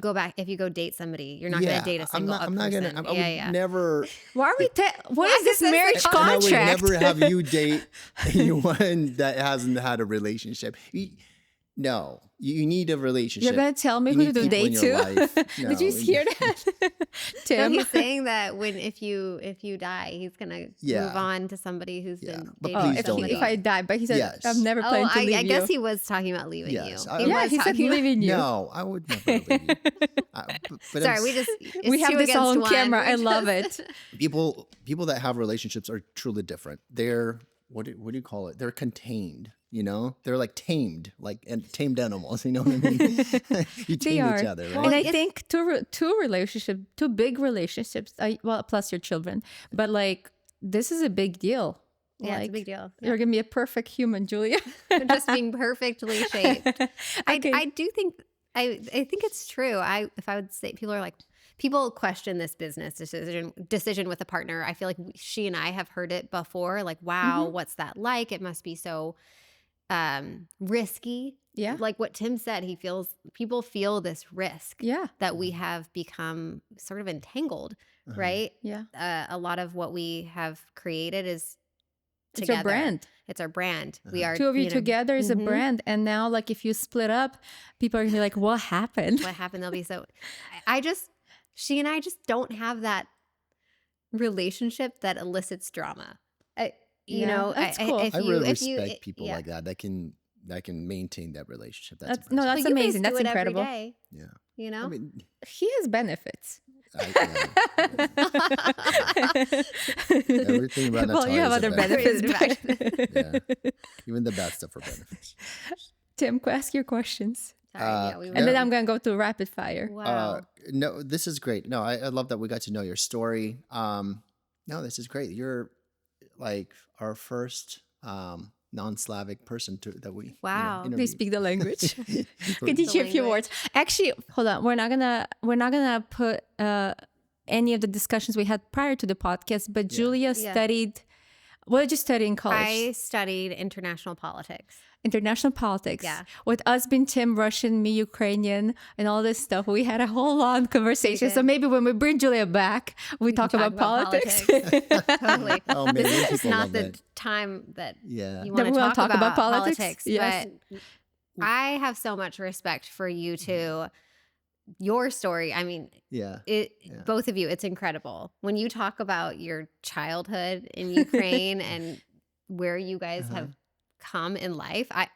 you go date somebody, you're not going to date a single I'm not person. gonna. I would never. Why are we? What is this this is marriage the And I contract? would never have you date anyone that hasn't had a relationship. No, you need a relationship. You're gonna tell me You who need to people date in your to? life. Did you No, hear that, So Tim? he's saying that if you die, he's going to Yeah. move on to somebody who's Yeah, been but dating please if, don't somebody. if I die, but he said, Yes. I'm never Oh, planning to leave I you. guess he was talking about leaving Yes, you. I- Yeah, was he said talking about- leaving you. No, I would never leave you. But Sorry, I'm we just We have this all on one. camera. I love it. people that have relationships are truly different. They're what do you call it? They're contained. They're like tamed, and tamed animals. You know what I mean? You They tame are. each other, right? And I think two relationships, two big relationships, plus your children, but like this is a big deal. Yeah, it's a Like, big deal. You're gonna be a perfect human, Julia. Just being perfectly shaped. Okay. I do think I think it's true. If I would say, people question this business decision with a partner. I feel like she and I have heard it before. Like, wow, what's that like? It must be so risky. Yeah. Like what Tim said, people feel this risk Yeah. that we have become sort of entangled, right? Yeah. A lot of what we have created is It's together. your brand. It's our brand. We are Two of you know, together is a brand. And now, like, if you split up, people are gonna be like, what happened? what happened. They'll be so. She and I just don't have that relationship that elicits drama. You Yeah, know, that's cool. If I you, really if you, respect people yeah. like that can maintain that relationship. That's No, impressive. that's But you guys amazing. do That's it every incredible. day, Yeah. you know. I mean, He has benefits. everything about Well, you Natalia have is a other benefit. benefits. Yeah. Even the bad stuff are benefits. Tim, ask your questions. Sorry, yeah, we And then were- I'm going to go to rapid fire. wow. No, this is great. No, I love that we got to know your story. No, this is great. You're like our first non-Slavic person that we Wow. They interviewed. speak the language. We're- Can teach you a few language. words. Actually, hold on. We're not gonna put any of the discussions we had prior to the podcast. But Julia Yeah. studied. What did you study in college? I studied international politics. International politics. Yeah. With us being Tim, Russian, me, Ukrainian, and all this stuff, we had a whole long conversation. did. So maybe when we bring Julia back, we talk can about politics. Totally. Oh, man, This is people just not love the that. time that Yeah. you That want we to wanna talk about politics. Yes. But I have so much respect for you two. Your story, I mean, Yeah. both of you, it's incredible. When you talk about your childhood in Ukraine and where you guys have come in life, I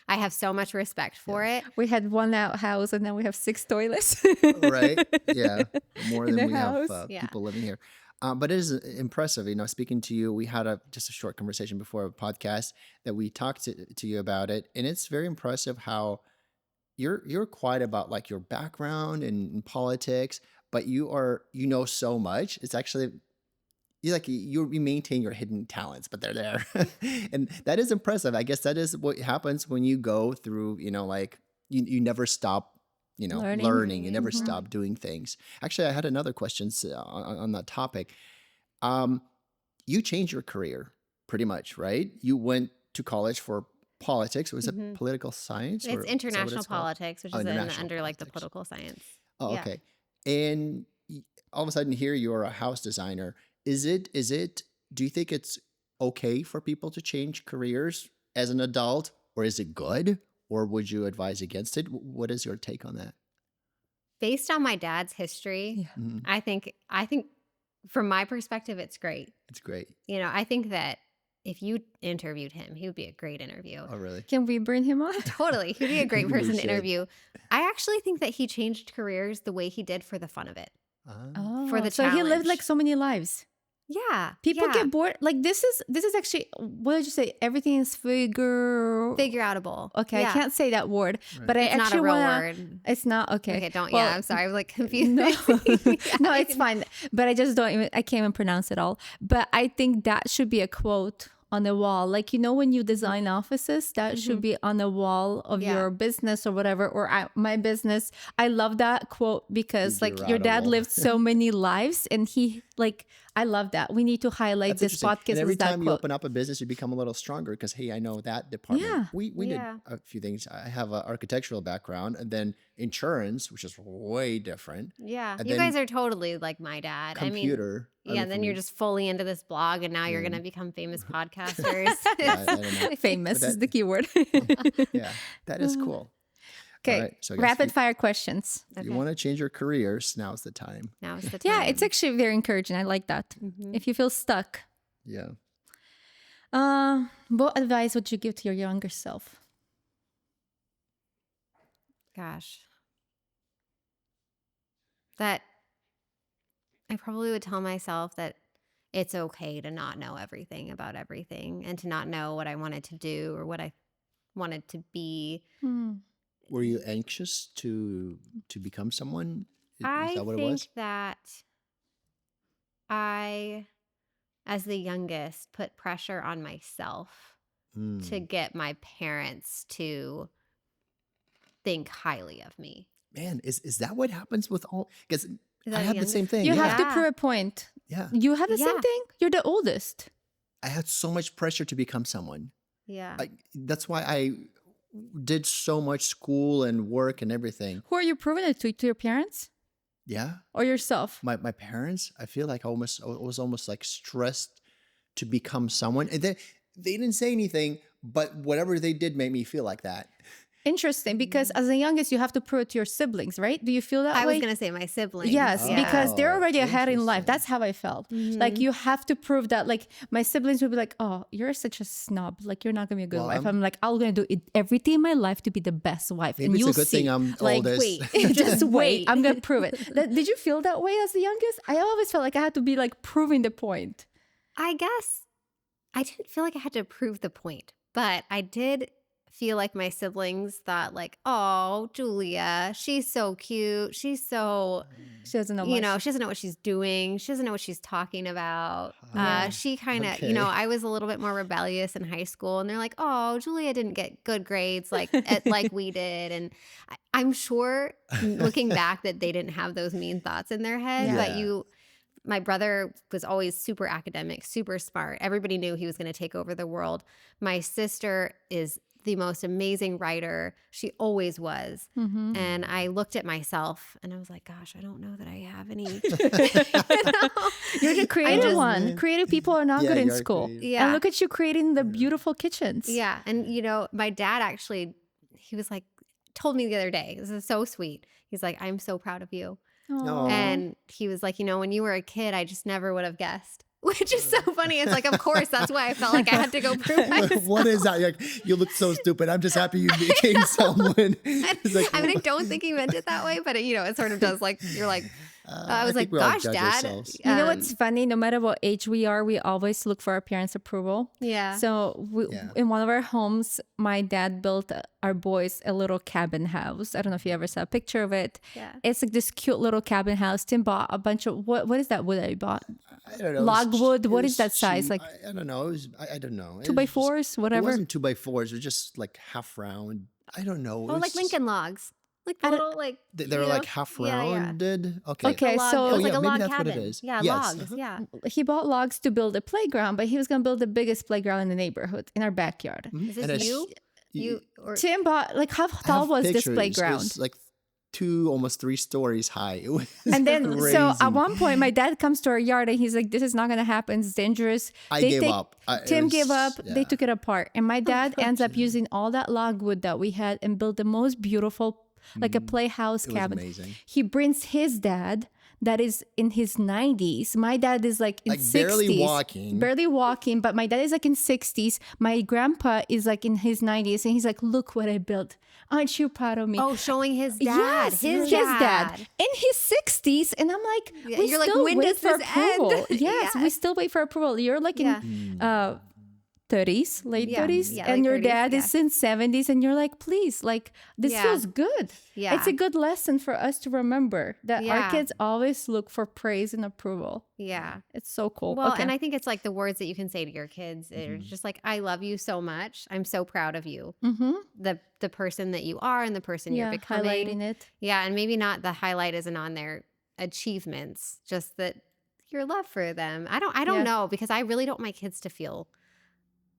have so much respect for it. We had one house and now we have 6 toilets. Right? Yeah. More In than the we house. have Yeah. people living here. But it is impressive. Speaking to you, we had just a short conversation before a podcast that we talked to you about it. And it's very impressive how you're quiet about like your background and politics, but you know so much. It's actually you maintain your hidden talents, but they're there. And that is impressive. I guess that is what happens when you go through, like you never stop learning. You never Mhm. stop doing things. Actually, I had another question on that topic. Um, you changed your career pretty much, right? You went to college for politics. Was it Mhm. political science, or It's is that what international it's called? politics, which Oh, is international under like the politics. political science. Oh, Yeah. okay. And all of a sudden here you're a house designer. Is it do you think it's okay for people to change careers as an adult, or is it good? Or would you advise against it? What is your take on that? Based on my dad's history, Yeah. Mhm. I think from my perspective, it's great. It's great. I think that if you interviewed him, he would be a great interview. Oh, really? Can we bring him on? Totally. He'd be a great We person to should. interview. I actually think that he changed careers the way he did for the fun of it. Ah. For the So he lived like challenge. so many lives. Yeah. People yeah. get bored. Like this is actually, what did you say? Everything is Figure-Outable. Okay, Yeah. I can't say that word, Right. but I It's not actually a real wanna. word. It's not okay. Okay, don't. Well, Yeah, I'm sorry. I was like confused. No, Yeah, no, it's fine. But I just don't even. I can't even pronounce it all. But I think that should be a quote on the wall. Like when you design offices, that should be on the wall of Yeah. your business or whatever, or my business. I love that quote because like your dad Figure-Outable. lived so many lives, and I love that. We need to highlight That's this interesting. podcast And every with that time you quote. open up a business, you become a little stronger because, hey, I know that department. Yeah. We Yeah. did a few things. I have an architectural background, and then insurance, which is way different. Yeah. And You then guys are totally like my dad. computer. Yeah, then you're just fully into this blog, and now you're Yeah. going to become famous podcasters. I don't know. Famous But is the keyword. Yeah, that is cool. Okay, All right, so I guess rapid fire questions. if you want to change your careers, now's the time. Now is the time. Yeah, it's actually very encouraging. I like that. Mhm. If you feel stuck, Yeah. what advice would you give to your younger self? Gosh. That I probably would tell myself that it's okay to not know everything about everything and to not know what I wanted to do or what I wanted to be. Were you anxious to become someone? Is I that what it think was? that I, as the youngest, put pressure on myself to Mm. get my parents to think highly of me. Man, is that what happens with all? Because Is I that had the same thing. You Yeah. have to Yeah. prove a point. Yeah. You have the Yeah. same thing? You're the oldest. I had so much pressure to become someone. Yeah. That's why I did so much school and work and everything. Who are you proving it to? To your parents Yeah. or yourself? My parents, I feel like I was almost like stressed to become someone. And they didn't say anything, but whatever they did made me feel like that. Interesting, because as the youngest, you have to prove it to your siblings, right? Do you feel that I way? was going to say my siblings. Yes, Yeah. because they're Oh, already ahead in life. interesting. That's how I felt. Like Mhm. you have to prove that. Like my siblings would be like, "Oh, you're such a snob. Like you're not gonna be a good Well, wife." I'm- I'm like, "I'm gonna do everything in my life to be the best wife." Maybe and it's you'll a good see. thing I'm Like, oldest. wait. Just wait. Wait. I'm gonna prove it. Did you feel that way as the youngest? I always felt like I had to be like proving the point. I guess I didn't feel like I had to prove the point, but I did feel like my siblings thought like, "Oh, Julia, she's so cute. She's so, She doesn't know. she much. doesn't know what she's doing. She doesn't know what she's talking about." Yeah. She kind of, Okay. I was a little bit more rebellious in high school, and they're like, "Oh, Julia didn't get good grades like we did." And I'm sure looking back that they didn't have those mean thoughts in their head, Yeah. but my brother was always super academic, super smart. Everybody knew he was going to take over the world. My sister is the most amazing writer. She always was. Mhm. And I looked at myself and I was like, gosh, I don't know that I have any. You're the creative just- one. Creative people are not Yeah, good in you're school. creative. Yeah. And look at you creating the beautiful kitchens. Yeah. And, my dad actually, he was like, told me the other day, this is so sweet. He's like, I'm so proud of you. Aw. And he was like, when you were a kid, I just never would have guessed. Which is so funny. It's like, of course, that's why I felt like I had to go prove myself. What is that? You're like, you look so stupid. I'm just happy you became someone. It's like, I mean, I don't think he meant it that way, but it sort of does. Like, you're like, I was think like, we all gosh, judge Dad. ourselves. You know what's funny? No matter what age we are, we always look for our parents' approval. Yeah. So Yeah. in one of our homes, my dad built our boys a little cabin house. I don't know if you ever saw a picture of it. Yeah. It's like this cute little cabin house. Tim bought a bunch of, what is that wood that he bought? I don't know. Logwood, what It is was that size? cheap. Like I don't know. I don't know. It 2x4s, was just- whatever? It wasn't 2x4s. It was just like half round. I don't know. It Oh, was like just- Lincoln logs. Like the little, like, They were like half yeah, yeah. rounded. Like Okay, the log, so- it was like yeah, a maybe log that's what it cabin. is. Yeah, Yes. logs. Yeah. He bought logs to build a playground, but he was gonna build the biggest playground in the neighborhood in our backyard. Mhm. Is And this it's- you? You or Tim bought like how I tall have was this pictures. It playground? was like 2, almost 3 stories high. It was And then, crazy. so at one point, my dad comes to our yard and he's like, "This is not gonna happen. It's dangerous." I They gave take- up. Tim gave up. They yeah. took it apart, and my dad ends up using all that log wood that we had and built the most beautiful, like a playhouse It was cabin. amazing. He brings his dad, that is in his 90s. My dad is like in Like 60s, barely walking. But my dad is like in 60s. My grandpa is like in his 90s, and he's like, "Look what I built. Aren't you proud of me?" oh, showing his dad. Yes, his dad in his 60s, and I'm like, Yeah, we you're like, still when wait does for this approval. end? Yes, Yeah. we still wait for approval. You're like Yeah. in 30s, late Yeah, 30s, yeah, and late your 30s, dad yeah. is in 70s, and you're like, please, like this Yeah. feels good. Yeah. It's a good lesson for us to remember that our Yeah. kids always look for praise and approval. Yeah. It's so cool. Well, okay. and I think it's like the words that you can say to your kids. It's just like, I love you so much. I'm so proud of you. The person that you are and the person yeah, you're becoming. highlighting it. Yeah. And maybe not the highlight isn't on their achievements, just that your love for them. I don't Yeah. know, because I really don't want my kids to feel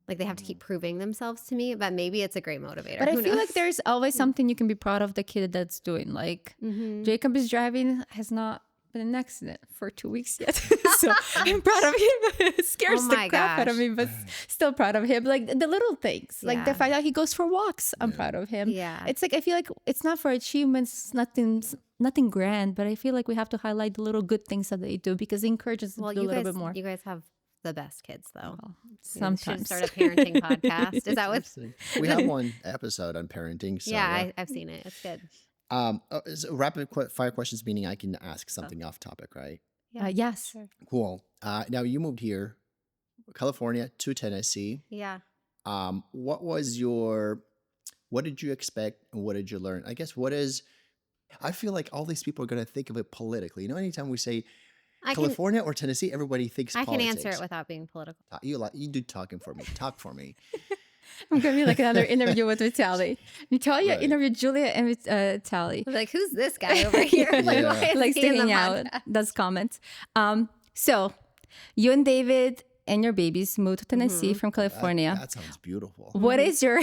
like they have to keep proving themselves to me, but maybe it's a great motivator. But I Who feel like knows? there's always something you can be proud of the kid that's doing. Like Mhm. Jacob is driving, has not been in an accident for 2 weeks yet. So I'm proud of him. It scares Oh the my crap out of gosh. me, but still proud of him. Like the little things, like the Yeah. fact that he goes for walks, I'm proud of him. Yeah. It's like, I feel like it's not for achievements, nothing grand, but I feel like we have to highlight the little good things that they do because it encourages them Well, to do a you little guys, bit more. you guys have the best kids, though. Well, You should sometimes. start a parenting podcast. Is that what? We have one episode on parenting. So, Yeah, I've seen it. It's good. So rapid fire questions, meaning I can ask something off topic, right? Yes. Sure. Cool. Now you moved here, California to Tennessee. Yeah. What did you expect and what did you learn? I guess I feel like all these people are going to think of it politically. You know, anytime we say California or Tennessee, everybody thinks I can politics. answer it without being political. You do talking for me. Talk for me. I'm going to be like another interview with Vitaly. Vitaly Right. interviewed Julia and Vitaly. Like, who's this guy over here? Yeah. Like, why is Likes he to in the hang out, podcast? does comments. So you and David and your babies moved to Tennessee from California. That sounds beautiful. What is your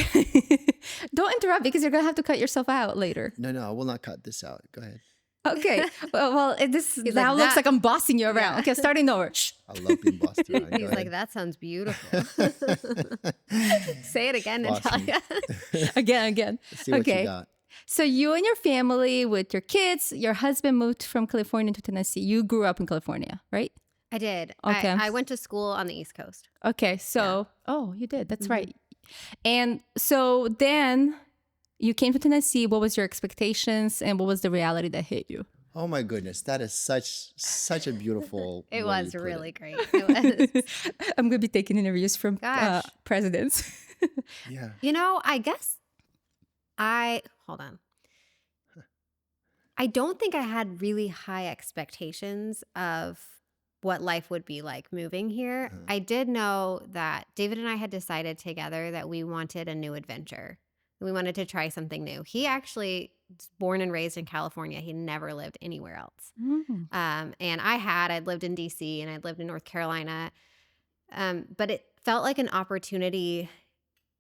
don't interrupt because you're gonna have to cut yourself out later. No, I will not cut this out. Go ahead. Okay. This He's now like, looks that- like I'm bossing you around. Yeah. Okay, starting over. Shh. I love being bossed around. Go He's ahead. like, that sounds beautiful. Say it again, Boss me. Natalia. Again. Let's see what Okay. you got. So you and your family with your kids, your husband moved from California to Tennessee. You grew up in California, right? I did. Okay. I went to school on the East Coast. Okay, so you did. That's right. And so then you came to Tennessee. What was your expectations and what was the reality that hit you? Oh my goodness, that is such a beautiful. It way was you put really it. great. It was. I'm gonna be taking interviews from Gosh. presidents. Yeah. You know, I guess hold on. I don't think I had really high expectations of what life would be like moving here. I did know that David and I had decided together that we wanted a new adventure. We wanted to try something new. He actually was born and raised in California. He never lived anywhere else. And I'd lived in DC and I'd lived in North Carolina. But it felt like an opportunity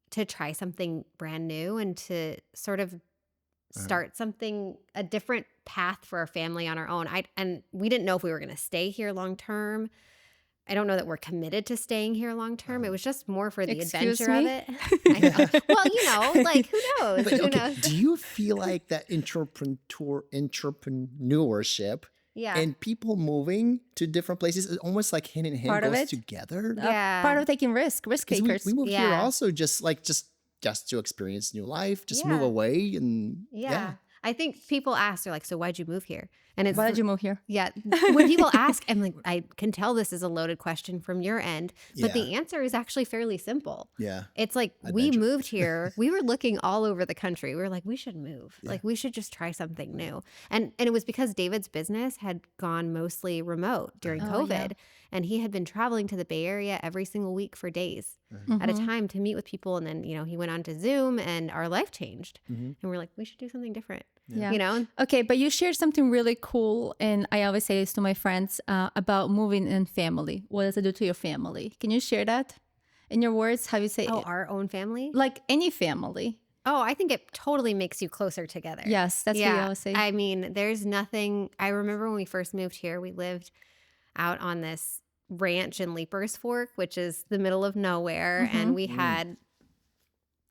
to try something brand new and to sort of start a different path for our family on our own. And we didn't know if we were going to stay here long term. I don't know that we're committed to staying here long term. It was just more for the Excuse adventure of me? it. I know. Well, you know, like who knows? But, Who okay, knows? do you feel like that entrepreneurship Yeah. and people moving to different places is almost like hand in hand Part of goes it? together? Yeah. Part of taking risk 'Cause takers. we moved here Yeah. also just to experience new life, just move Yeah. away and Yeah. I think people ask, they're like, so why'd you move here? And it's Why did you move here? Yeah. When people ask, I'm like, I can tell this is a loaded question from your end, but the answer is actually fairly simple. Yeah. It's like we Adventure. moved here. We were looking all over the country. We were like, we should move. Like we should just try something new. And it was because David's business had gone mostly remote during Oh, yeah. COVID. And he had been traveling to the Bay Area every single week for days Mm-hmm. at a time to meet with people. And then, he went on to Zoom and our life changed. Mhm. And we're like, we should do something different. Yeah. You know? Okay, but you shared something really cool, and I always say this to my friends about moving in family. What does it do to your family? Can you share that in your words? How you say Oh, it? our own family? Like any family? Oh, I think it totally makes you closer together. Yes, that's what you always say. I mean, there's nothing. I remember when we first moved here, we lived out on this ranch in Leapers Fork, which is the middle of nowhere, and we had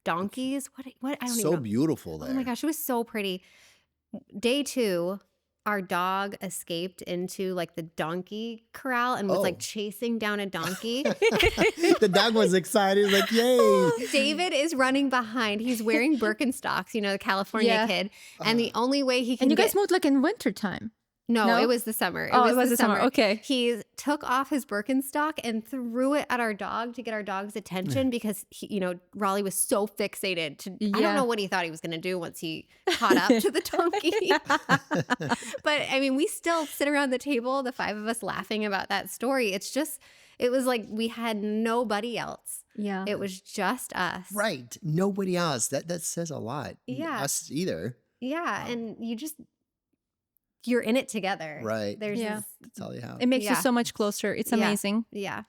donkeys. What? I don't So even know. beautiful there. Oh my gosh, it was so pretty. Day 2, our dog escaped into like the donkey corral and was Oh. like chasing down a donkey. The dog was excited, like, yay. David is running behind. He's wearing Birkenstocks, you know, the California Yeah. kid. And the only way he can And you get... guys moved like in wintertime. No, No? it was the summer. It was the summer. Okay. He took off his Birkenstock and threw it at our dog to get our dog's attention because Raleigh was so fixated to. I Yeah. don't know what he thought he was going to do once he caught up to the donkey. But I mean, we still sit around the table, the 5 of us, laughing about that story. It was like we had nobody else. Yeah. It was just us. Right. Nobody else. That says a lot. Yeah. Us either. Yeah, and you're in it together. Right. There's Yeah. That's all you have. It makes you Yeah. so much closer. It's Yeah. amazing. yeah.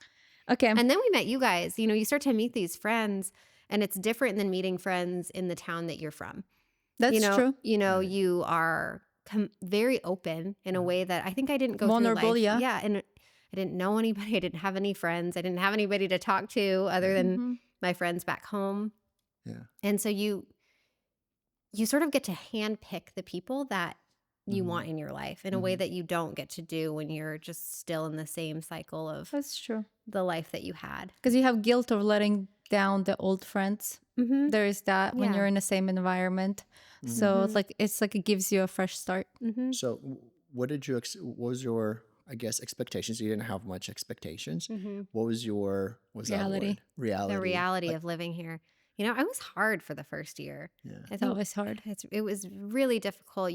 Okay. And then we met you guys. You start to meet these friends, and it's different than meeting friends in the town that you're from. That's true. You are very open in a way that I think I didn't go Vulnerable, through life. yeah. Yeah, and I didn't know anybody. I didn't have any friends. I didn't have anybody to talk to other than Mhm. my friends back home. Yeah. And so you sort of get to handpick the people that you Mhm. want in your life in a way that you don't get to do when you're just still in the same cycle of That's true. the life that you had. Because you have guilt of letting down the old friends. Mm-hmm. There is that when Yeah. you're in the same environment. So it's like it gives you a fresh start. Mm-hmm. So, what was your, I guess, expectations? You didn't have much expectations. Mm-hmm. What was your Reality. Reality. The reality Like, of living here. It was hard for the first year. yeah. I It's think always hard. it was really difficult.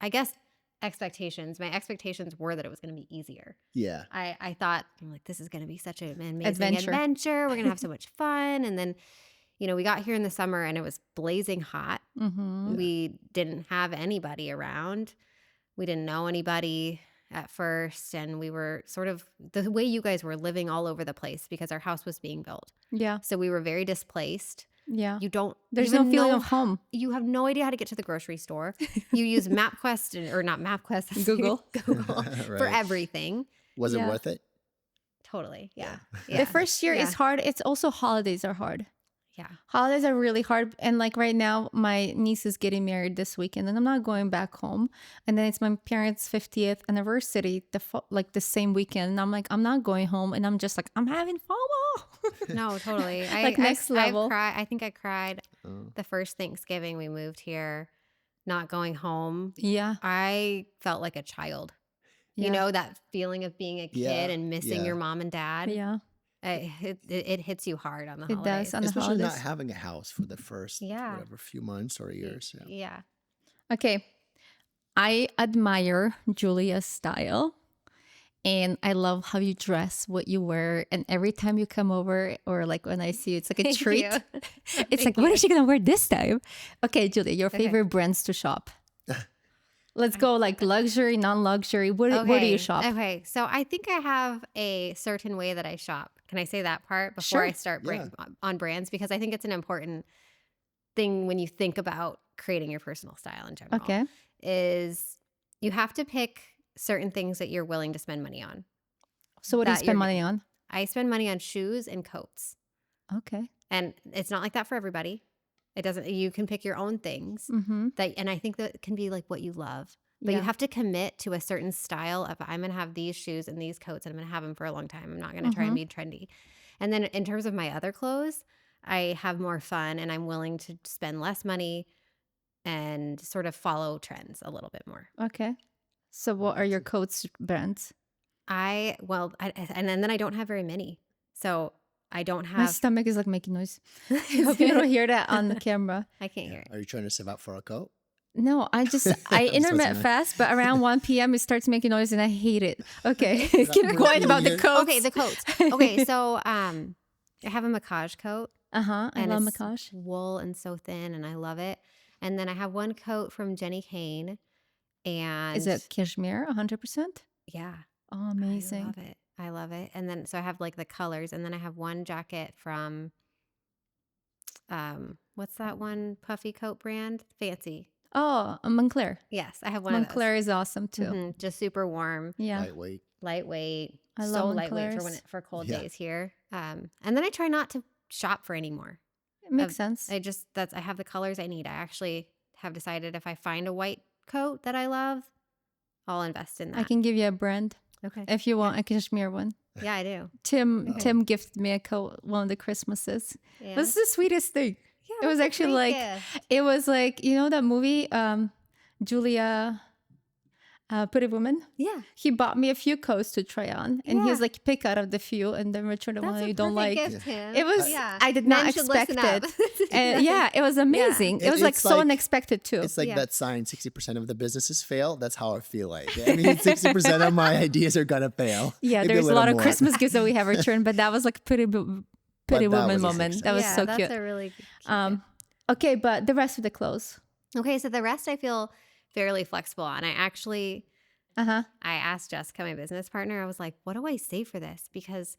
I guess my expectations were that it was going to be easier. Yeah. I thought, I'm like, this is going to be such an amazing Adventure. adventure. We're going to have so much fun. And then, we got here in the summer and it was blazing hot. Mm-hmm. We didn't have anybody around. We didn't know anybody at first. And we were sort of the way you guys were living all over the place because our house was being built. Yeah. So we were very displaced. Yeah. There's There's no feeling of home. You have no idea how to get to the grocery store. You use MapQuest or not MapQuest. Google. Google for Right. everything. Was it Yeah. worth it? Totally. Yeah. The first year Yeah. is hard. It's also holidays are hard. Yeah. Holidays are really hard. And like right now, my niece is getting married this weekend and I'm not going back home. And then it's my parents' 50th anniversary, the same weekend. And I'm like, I'm not going home. And I'm just like, I'm having FOMO. No, totally. Like next level. I think I cried Oh. the first Thanksgiving we moved here, not going home. Yeah. I felt like a child. Yeah. That feeling of being a kid Yeah, and missing yeah. your mom and dad. Yeah. It hits you hard on the It holidays. does on the Especially not holidays. having a house for the first Yeah. whatever few months or years. Yeah. Yeah. Okay. I admire Julia's style. And I love how you dress, what you wear. And every time you come over, or like when I see you, it's like a Thank treat. you. It's Thank like, what you. is she going to wear this time? Okay, Julia, your Okay. favorite brands to shop. Let's go like luxury, non-luxury. Where do you shop? Okay, so I think I have a certain way that I shop. Can I say that part before Sure. I start Yeah. on brands? Because I think it's an important thing when you think about creating your personal style in general. Okay. Is you have to pick certain things that you're willing to spend money on. So what do you That spend you're- money on? I spend money on shoes and coats. Okay. And it's not like that for everybody. It doesn't, you can pick your own things Mm-hmm. and I think that can be like what you love. But you have to commit to a certain style of I'm going to have these shoes and these coats and I'm going to have them for a long time. I'm not going to try and be trendy. And then in terms of my other clothes, I have more fun and I'm willing to spend less money and sort of follow trends a little bit more. Okay. So what are your coats brands? And then I don't have very many. So I don't My have, stomach is like making noise. I hope you don't hear that on the camera. I can't hear it. Are you trying to save up for a coat? No, I intermittent gonna- fast, but around 1 p.m. it starts making noise and I hate it. Okay. Keep quiet about the coats. Okay, the coats. Okay, so I have a massage coat. I And love it's Makash. wool and so thin and I love it. And then I have one coat from Jenny Kane. And Is it cashmere 100%? yeah, Oh, I amazing. love it. I love it. And then so I have like the colors, and then I have one jacket from what's that one puffy coat brand? Fancy. Oh, Montclair. Yes, I have one of Montclair is awesome too. those. Just super warm, Yeah. Lightweight. I so love lightweight Montclairs. for cold Yeah. days here. And then I try not to shop for anymore. It makes sense. I have the colors I need. I actually have decided if I find a white coat that I love, I'll invest in that. I can give you a brand Okay. if you want a cashmere one. Yeah, I do. Tim gifted me a coat one of the Christmases. Yeah. It was the sweetest thing. Yeah, It was that's a actually great like gift. it was like, you know that movie Julia Pretty Woman? Yeah. He bought me a few coats to try on, and he was Yeah. like, pick out of the few and then return the one That's that a you don't perfect like. gift, Tim. It was Yeah. I did Men not should expect listen up. it. And yeah, it was amazing. It was like It's so like- unexpected too. It's like Yeah. that sign, 60% of the businesses fail. That's how I feel like. I mean, 60% of my ideas are going to fail. Yeah, Maybe there's a little lot of more. Christmas gifts that we have returned, but that was like pretty that woman was moment. exciting. That was Yeah, so that's cute. a really cute Okay, but the rest of the clothes. gift. Okay, so the rest I feel fairly flexible on. I asked Jessica, my business partner, I was like, what do I say for this? Because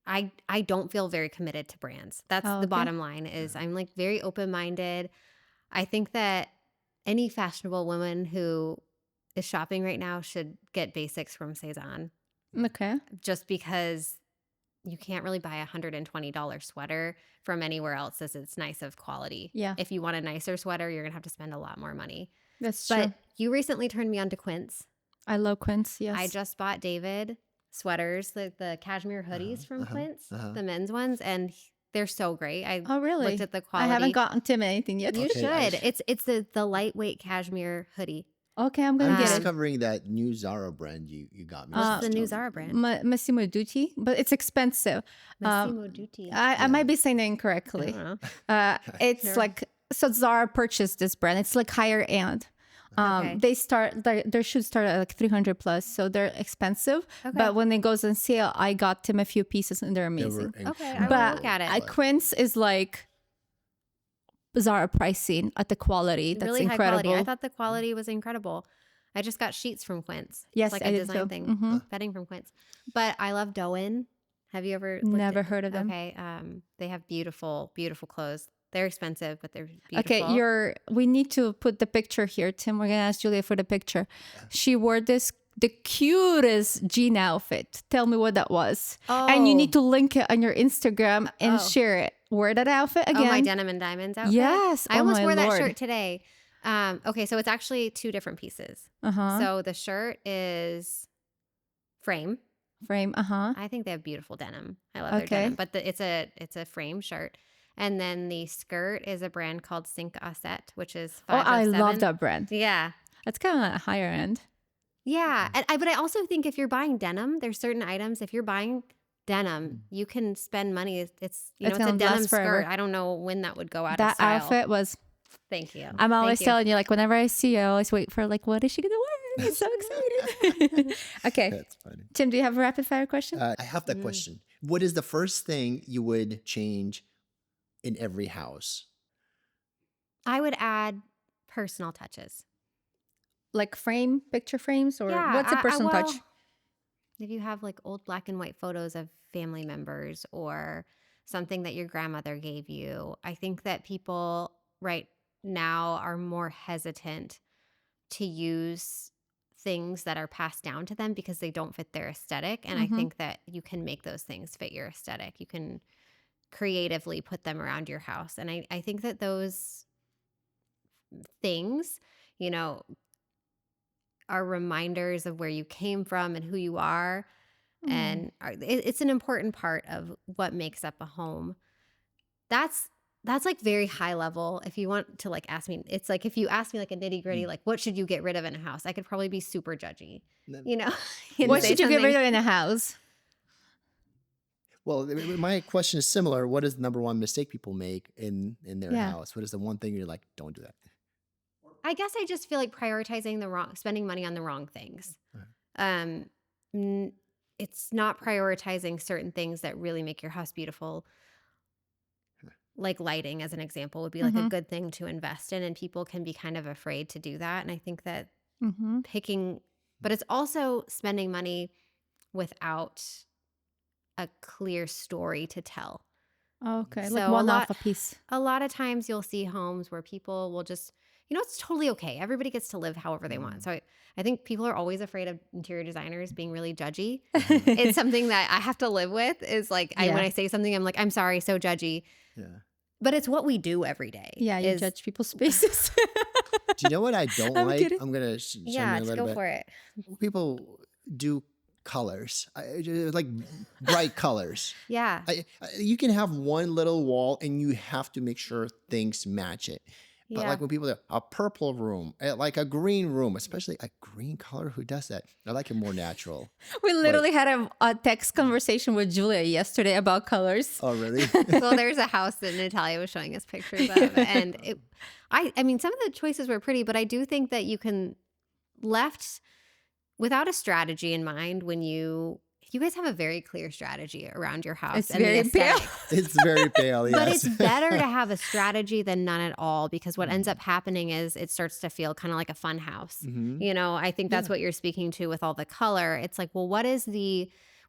I don't feel very committed to brands. That's Oh, the okay. bottom line is I'm like very open-minded. I think that any fashionable woman who is shopping right now should get basics from Cezanne, Okay. just because you can't really buy a $120 sweater from anywhere else as it's nice of quality. Yeah. If you want a nicer sweater, you're going to have to spend a lot more money. That's But true. you recently turned me on to Quince. I love Quince. Yes. I just bought David sweaters, the cashmere hoodies from Quince, uh-huh. the men's ones, and they're so great. I Oh, really? looked at the I quality. haven't gotten Tim anything yet. You Okay, I should. It's the lightweight cashmere hoodie. Okay, I'm gonna I'm get it. discovering that new Zara brand you got me. What's the new Tell me. Zara brand? Massimo Dutti, but it's expensive. Massimo Dutti. I might be saying it I incorrectly. don't know. It's Never- like so Zara purchased this brand. It's like higher end. Okay. They start their shoes start at like 300 plus, so they're expensive. Okay. But when it goes on sale, I got Tim a few pieces and they're They were amazing. Okay, I will But look at it. Quince is like Zara pricing at the quality that's Really high incredible. quality. I thought the quality was incredible. I just got sheets from Quince. Yes, It's like I a did design too. thing. Mhm. Bedding from Quince. But I love Doer. Have you ever Never heard of them. Okay. They have beautiful, beautiful clothes. They're expensive, but they're beautiful. Okay, we need to put the picture here, Tim. We're gonna ask Julia for the picture. She wore the cutest jean outfit. Tell me what that was. And you need to link it on your Instagram and Oh. share it. Wear that outfit again. Oh, my denim and diamonds outfit? Yes. I Oh almost my wore that Lord. shirt today. Okay, so it's actually two different pieces. Uh-huh. So the shirt is frame. Frame. Uh-huh. I think they have beautiful denim. I love their Okay. denim, but it's a frame shirt. And then the skirt is a brand called Cinq Asset, which is Oh, I 507. love that brand. Yeah. That's kind of higher end. Yeah. But I also think if you're buying denim, there's certain items. If you're buying denim, you can spend money. It's It's a gonna denim last forever. skirt. I don't know when that would go out of That style. outfit was. Thank you. I'm always Thank you. telling you, like whenever I see you, I always wait for like, what is she gonna wear? I'm so excited. Okay, That's funny. Tim, do you have a rapid fire question? I have that question. What is the first thing you would change in every house? I would add personal touches. Like picture frames, or Yeah, what's a personal touch? well, if you have like old black and white photos of family members or something that your grandmother gave you, I think that people right now are more hesitant to use things that are passed down to them because they don't fit their aesthetic. And Mhm. I think that you can make those things fit your aesthetic. You can creatively put them around your house. And I think that those things, are reminders of where you came from and who you are. And it's an important part of what makes up a home. That's like very high level. If you want to like ask me, it's like if you ask me like a nitty gritty, like what should you get rid of in a house? I could probably be super judgy, and What say should you get rid something- of in a house? Well, my question is similar. What is the number one mistake people make in their Yeah. house? What is the one thing you're like, don't do that? I guess I just feel like prioritizing spending money on the wrong things. It's not prioritizing certain things that really make your house beautiful. like lighting as an example would be like a good thing to invest in, and people can be kind of afraid to do that. And I think that but it's also spending money without a clear story to tell. Okay, like So one off a piece. a lot of times you'll see homes where people will just, it's totally okay. Everybody gets to live however they want. So I think people are always afraid of interior designers being really judgy. It's something that I have to live with, is like, when I say something, I'm like, I'm sorry, so judgy. Yeah. But it's what we do every day. Yeah, you judge people's spaces. Do you know what I don't I'm like? kidding. I'm going to show you Yeah, a just little go bit. for it. People do colors, like bright colors. Yeah. You can have one little wall and you have to make sure things match it. But like when people do a purple room, like a green room, especially a green color, who does that? I like it more natural. We literally had a text conversation with Julia yesterday about colors. Oh, really? Well, there's a house that Natalia was showing us pictures of, and I mean, some of the choices were pretty, but I do think that you can left without a strategy in mind. When you guys have a very clear strategy around your house, It's and the very pale. aesthetic. It's very pale, yes. But it's better to have a strategy than none at all, because what ends up happening is it starts to feel kind of like a fun house. I think that's what you're speaking to with all the color. It's like, well,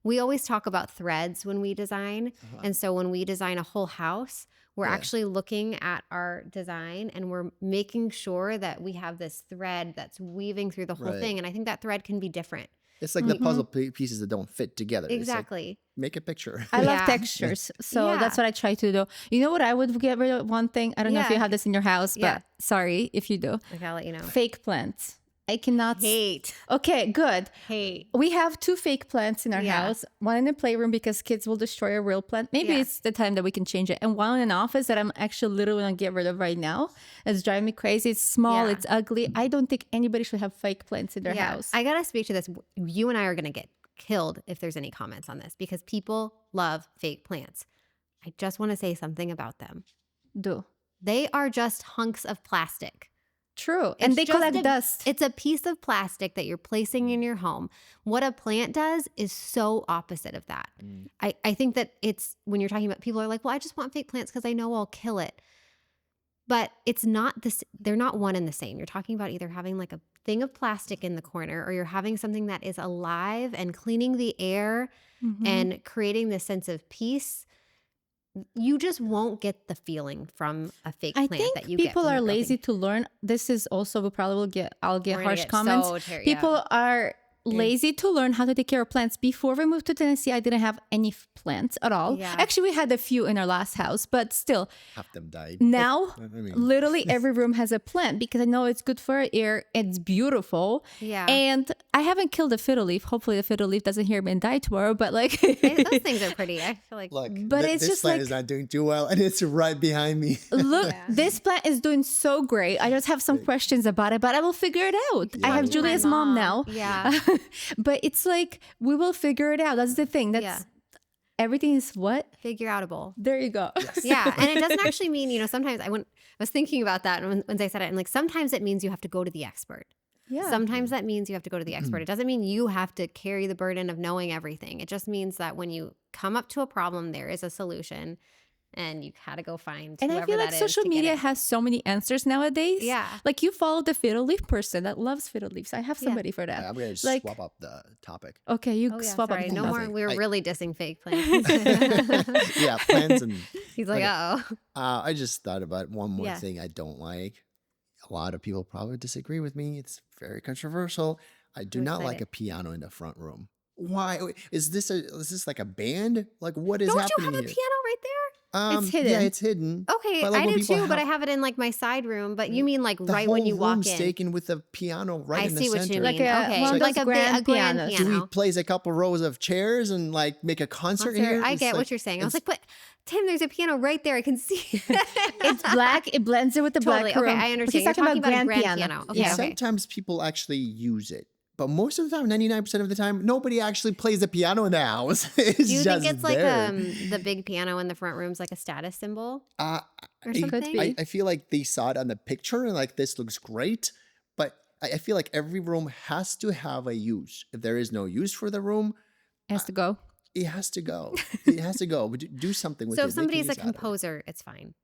we always talk about threads when we design. And so when we design a whole house, we're actually looking at our design and we're making sure that we have this thread that's weaving through the whole thing. And I think that thread can be different. It's like the puzzle pieces that don't fit together. Exactly. Like, make a picture. I love textures. So that's what I try to do. You know what I would get rid of? One thing. I don't know if you have this in your house, but sorry if you do. Okay, I'll let you know. Fake plants. I cannot. Hate. Okay, good. Hate. We have 2 fake plants in our house. One in the playroom because kids will destroy a real plant. Maybe it's the time that we can change it. And one in an office that I'm actually literally going to get rid of right now. It's driving me crazy. It's small. It's ugly. I don't think anybody should have fake plants in their house. I got to speak to this. You and I are going to get killed if there's any comments on this, because people love fake plants. I just want to say something about them. Do. They are just hunks of plastic. True. And they collect dust. It's a piece of plastic that you're placing in your home. What a plant does is so opposite of that. I think that it's, when you're talking about, people are like, well, I just want fake plants because I know I'll kill it. But it's not this, they're not one and the same. You're talking about either having like a thing of plastic in the corner, or you're having something that is alive and cleaning the air and creating this sense of peace. You just won't get the feeling from a fake plant that you get. People are lazy to learn. This is also, I'll get harsh comments. People are lazy to learn how to take care of plants. Before we moved to Tennessee, I didn't have any plants at all. Yeah. Actually, we had a few in our last house, but still. Half them died. Now, literally every room has a plant because I know it's good for our air. It's beautiful. Yeah. And I haven't killed a fiddle leaf. Hopefully the fiddle leaf doesn't hear me and die tomorrow, but like. Those things are pretty. I feel like. Look, but it's this just plant like, is not doing too well, and it's right behind me. Look, this plant is doing so great. I just have some questions about it, but I will figure it out. I have Julia's mom now. Yeah. But it's like, we will figure it out. That's the thing. That's everything is what? Figure-Outable. There you go. Yeah. And it doesn't actually mean, sometimes I was thinking about that when I said it. And like, sometimes it means you have to go to the expert. Yeah. Sometimes that means you have to go to the expert. It doesn't mean you have to carry the burden of knowing everything. It just means that when you come up to a problem, there is a solution. And you gotta go find and I feel like social media has so many answers nowadays. Yeah. Like you follow the fiddle leaf person that loves fiddle leaves. I have somebody for that. I'm going to Like- swap up the topic. Okay, you swap sorry, up. no more. Nothing. We're really dissing fake plants. Yeah, plants and... He's like, Okay. uh-oh. I just thought about one more Yeah. thing I don't like. A lot of people probably disagree with me. It's very controversial. I do I'm not like excited. a piano in the front room. Why? Is this like a band? Like, what is Don't you happening have a here? piano right there? It's hidden. Yeah, it's hidden. Okay, But, like, I when do people too, but I have- have it in like my side room. But you mean like The right whole when you walk room's in? taken with a piano right I in the see what center. you Like mean. a- Okay, one of like those a grand pianos. Do we piano. place a couple rows of chairs and like make a concert here? I It's get like- what you're saying. I was it's- like, but Tim, there's a piano right there. I can see. It's black. It blends it with the Totally. black Okay, room. I But understand. he's You're talking about grand grand piano. piano. Okay, Yeah. okay. Sometimes people actually use it. But most of the time, 99% of the time, nobody actually plays the piano in the house. It's Do you just think it's like there. the big piano in the front room's like a status symbol Uh, or I- something? be. I feel like they saw it on the picture and like, this looks great. But I feel like every room has to have a use. If there is no use for the room, Has to go. it has to go. It has to go. But do something with So it. if Make somebody's a use out of it. composer, it's fine.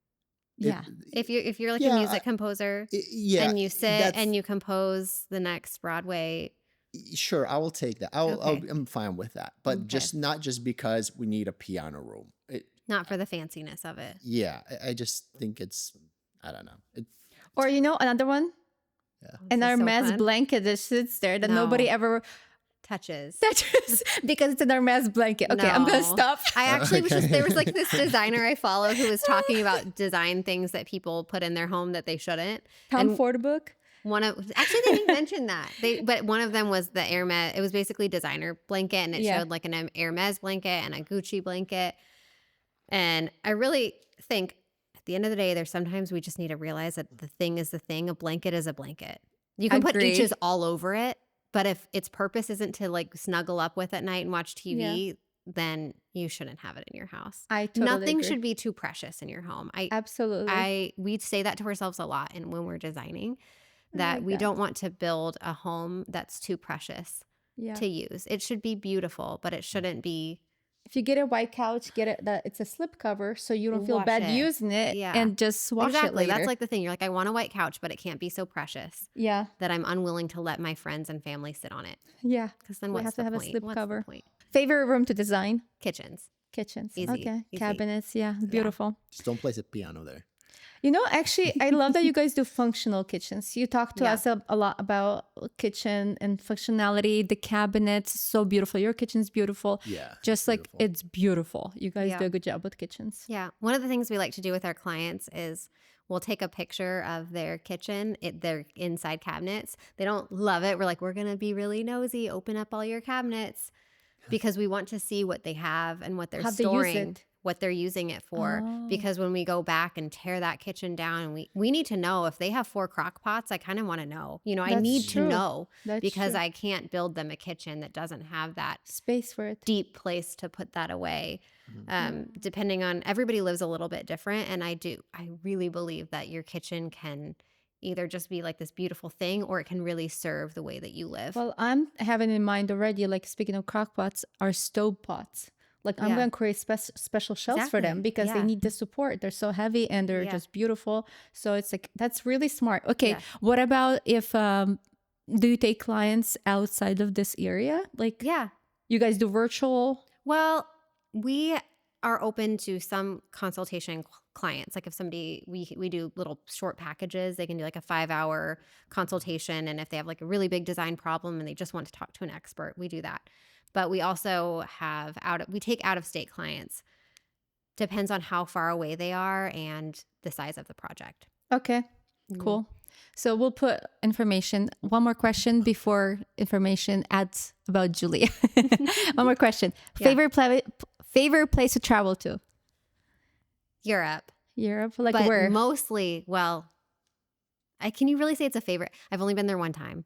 Yeah. If you're like a Yeah, music composer yeah, and you sit that's and you compose the next Broadway, sure. I will take that. Okay. I'm fine with that. But Okay. just not just because we need a piano room. not for the fanciness of it. Yeah, I just think it's, I don't know. Or another one, an This is so Hermes fun. blanket that sits there that nobody No. ever Touches. touches because it's an Hermes blanket. Okay, I'm gonna No. stop. I actually was just, there was like Okay. this designer I follow who was talking about design things that people put in their home that they shouldn't. Tom And Ford book. actually they didn't mention that. But one of them was the Hermes. It was basically designer blanket, and it Yeah. showed like an Hermes blanket and a Gucci blanket. And I really think at the end of the day, there's sometimes we just need to realize that the thing is the thing. A blanket is a blanket. You can put Agree. H's all over it, but if its purpose isn't to like snuggle up with at night and watch TV, then you shouldn't have it in your house. I totally Nothing agree. should be too precious in your home. Absolutely. We say that to ourselves a lot, and when we're designing, I that like we that. don't want to build a home that's too precious Yeah. to use. It should be beautiful, but it shouldn't be. If you get a white couch, get it that it's a slip cover so you don't feel Wash bad it. using it Yeah. and just wash it Exactly. later. That's like the thing. You're like, I want a white couch, but it can't be so precious yeah. that I'm unwilling to let my friends and family sit on it. Yeah. Because then We what's have to the have a point? slip What's cover. the point? Favorite room to design? Kitchens. Kitchens. Easy, Okay. easy. Cabinets. Yeah. Beautiful. Just don't place a piano there. Actually, I love that you guys do functional kitchens. You talk to Yeah. us a lot about kitchen and functionality, the cabinets, so beautiful. Your kitchen's beautiful. Yeah. Just like beautiful. it's beautiful. You guys Yeah. do a good job with kitchens. Yeah. One of the things we like to do with our clients is we'll take a picture of their kitchen, their inside cabinets. They don't love it. We're like, we're going to be really nosy. Open up all your cabinets because we want to see what they have and what they're How they use storing, it. what they're using it for. Oh. Because when we go back and tear that kitchen down, and we need to know if they have 4 crock pots. I kind of want to know. I That's need true. to know That's because true. I can't build them a kitchen that doesn't have that Space for it. deep place to put that away. Depending on, everybody lives a little bit different. And I really believe that your kitchen can either just be like this beautiful thing, or it can really serve the way that you live. Well, I'm having in mind already, like speaking of crock pots, are stove pots. Like I'm Yeah. going to create special shelves for them Exactly. because they Yeah. need the support. They're so heavy and they're Yeah. just beautiful. So it's like, that's really smart. Okay. Yeah. What about if, do you take clients outside of this area? Like Yeah. you guys do virtual? Well, we are open to some consultation clients. Like if somebody, we do little short packages, they can do like a 5-hour consultation. And if they have like a really big design problem and they just want to talk to an expert, we do that. But we also have we take out of state clients. Depends on how far away they are and the size of the project. Okay, cool. So we'll put information. One more question before information adds about Julia. One more question. Yeah. Favorite place to travel to? Europe. Europe? Like but where? mostly, can you really say it's a favorite? I've only been there one time,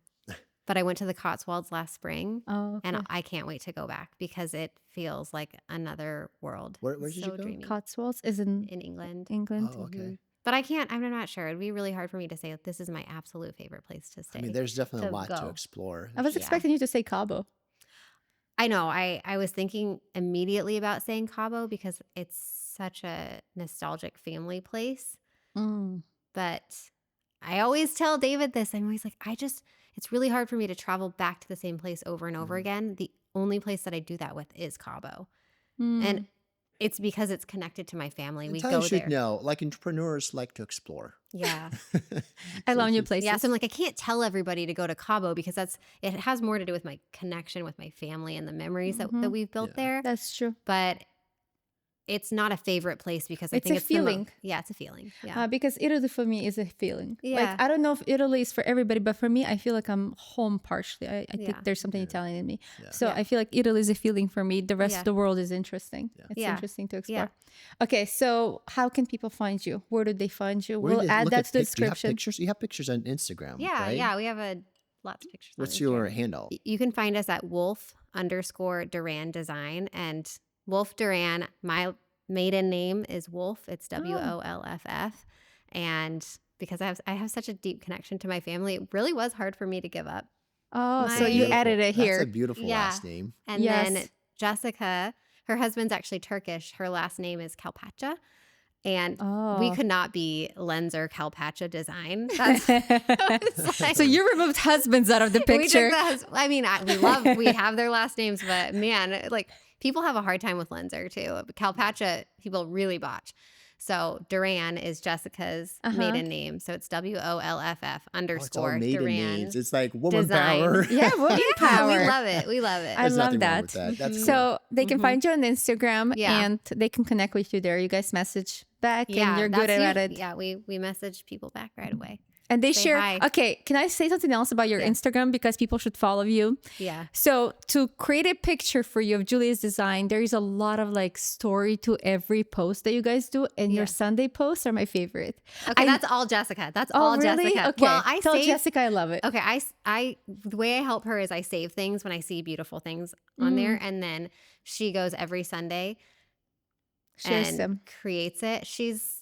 but I went to the Cotswolds last spring, Oh, okay. and I can't wait to go back because it feels like another world. Where did you So go? dreamy. Cotswolds is in In England. England. Oh, okay. But I'm not sure. It'd be really hard for me to say this is my absolute favorite place to stay. I mean, there's definitely a to lot to go. explore. I was Yeah. expecting you to say Cabo. I know. I was thinking immediately about saying Cabo because it's such a nostalgic family place. But I always tell David this. I'm always like, it's really hard for me to travel back to the same place over and over again. The only place that I do that with is Cabo. And it's because it's connected to my family. We That's how go you should there. know. Like entrepreneurs like to explore. Yeah. I love new it's- places. Yeah. So I'm like, I can't tell everybody to go to Cabo because it has more to do with my connection with my family and the memories that we've built Yeah. there. That's true. But it's not a favorite place because I It's think a it's the mo- feeling. Yeah, it's a feeling. Yeah. Because Italy for me is a feeling. Yeah. Like I don't know if Italy is for everybody, but for me, I feel like I'm home partially. I Yeah. think there's something Italian in me. Yeah. So Yeah. I feel like Italy is a feeling for me. The rest Yeah. of the world is interesting. Yeah. It's Yeah. interesting to explore. Yeah. Okay, so how can people find you? Where do they find you? Where do We'll they add look that at to the You have description. pictures? You have pictures on Instagram, Yeah. right? Yeah. We have lots of pictures. on What's your Instagram. handle? You can find us at Wolf_Duran Design. And Wolf Duran, my maiden name is Wolf. It's WOLFF. And because I have such a deep connection to my family, it really was hard for me to give up. Oh, so My- you added it That's a here. beautiful Yeah. last name. And Yes. then Jessica, Her husband's actually Turkish. Her last name is Kalpacha. And Oh. we could not be Lenzer Kalpacha design. That's like, So you removed husbands out of the we picture. took the, I mean, we have their last names, but man, like people have a hard time with Lenzer too. Kalpacha, people really botch. So Duran is Jessica's maiden name. So it's WOLFF Oh, it's all underscore maiden Duran. names. It's like woman Design. power. Yeah, woman power. We love it. We love it. I There's love nothing wrong that. with that. That's So they can find you on Instagram Yeah. and they can connect with you there. You guys message back and you're good that's at it. Yeah, we message people back right away. And they Say share. hi. Okay, can I say something else about your Yeah. Instagram? Because people should follow you. Yeah. So to create a picture for you of Julia's design, there is a lot of like story to every post that you guys do. And your Yeah. Sunday posts are my favorite. Okay, I- that's all Jessica. That's Oh, all really? Jessica. Okay. Well, I Tell save, Jessica I love it. Okay, I the way I help her is I save things when I see beautiful things on there, and then she goes every Sunday Shares and them. creates it. She's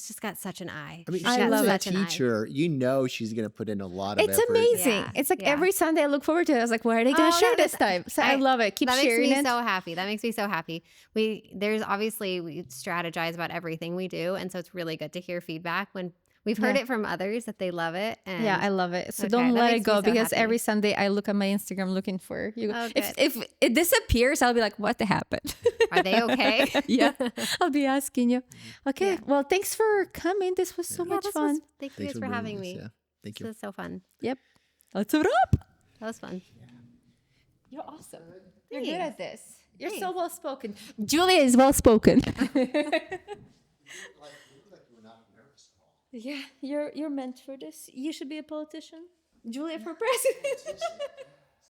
just got such an eye. I mean, She's I got love as a such an eye. teacher, you know she's gonna put in a lot of It's effort. amazing. Yeah, It's like yeah. every Sunday I look forward to it. I was like, what are they going to Oh, share no, this that- time? So I love it. Keep that sharing makes me it. so happy. That makes me so happy. There's obviously we strategize about everything we do, and so it's really good to hear feedback when we've heard Yeah. it from others that they love it. And Yeah, I love it. So Okay, don't that let it makes me go so because happy. every Sunday I look at my Instagram looking for you. Oh, If it disappears, I'll be like, what happened? Are they okay? Yeah, I'll be asking you. Okay, Yeah. well, thanks for coming. This was so Yeah, much this fun. was- thank you Thanks guys for bringing having this, me. Yeah. Thank This you. was so fun. Yep. Let's wrap. That was fun. You're awesome. You're good Thanks. at this. You're so Thanks. well spoken. Julia is well spoken. Yeah, you're meant for this. You should be a politician. Julia for president.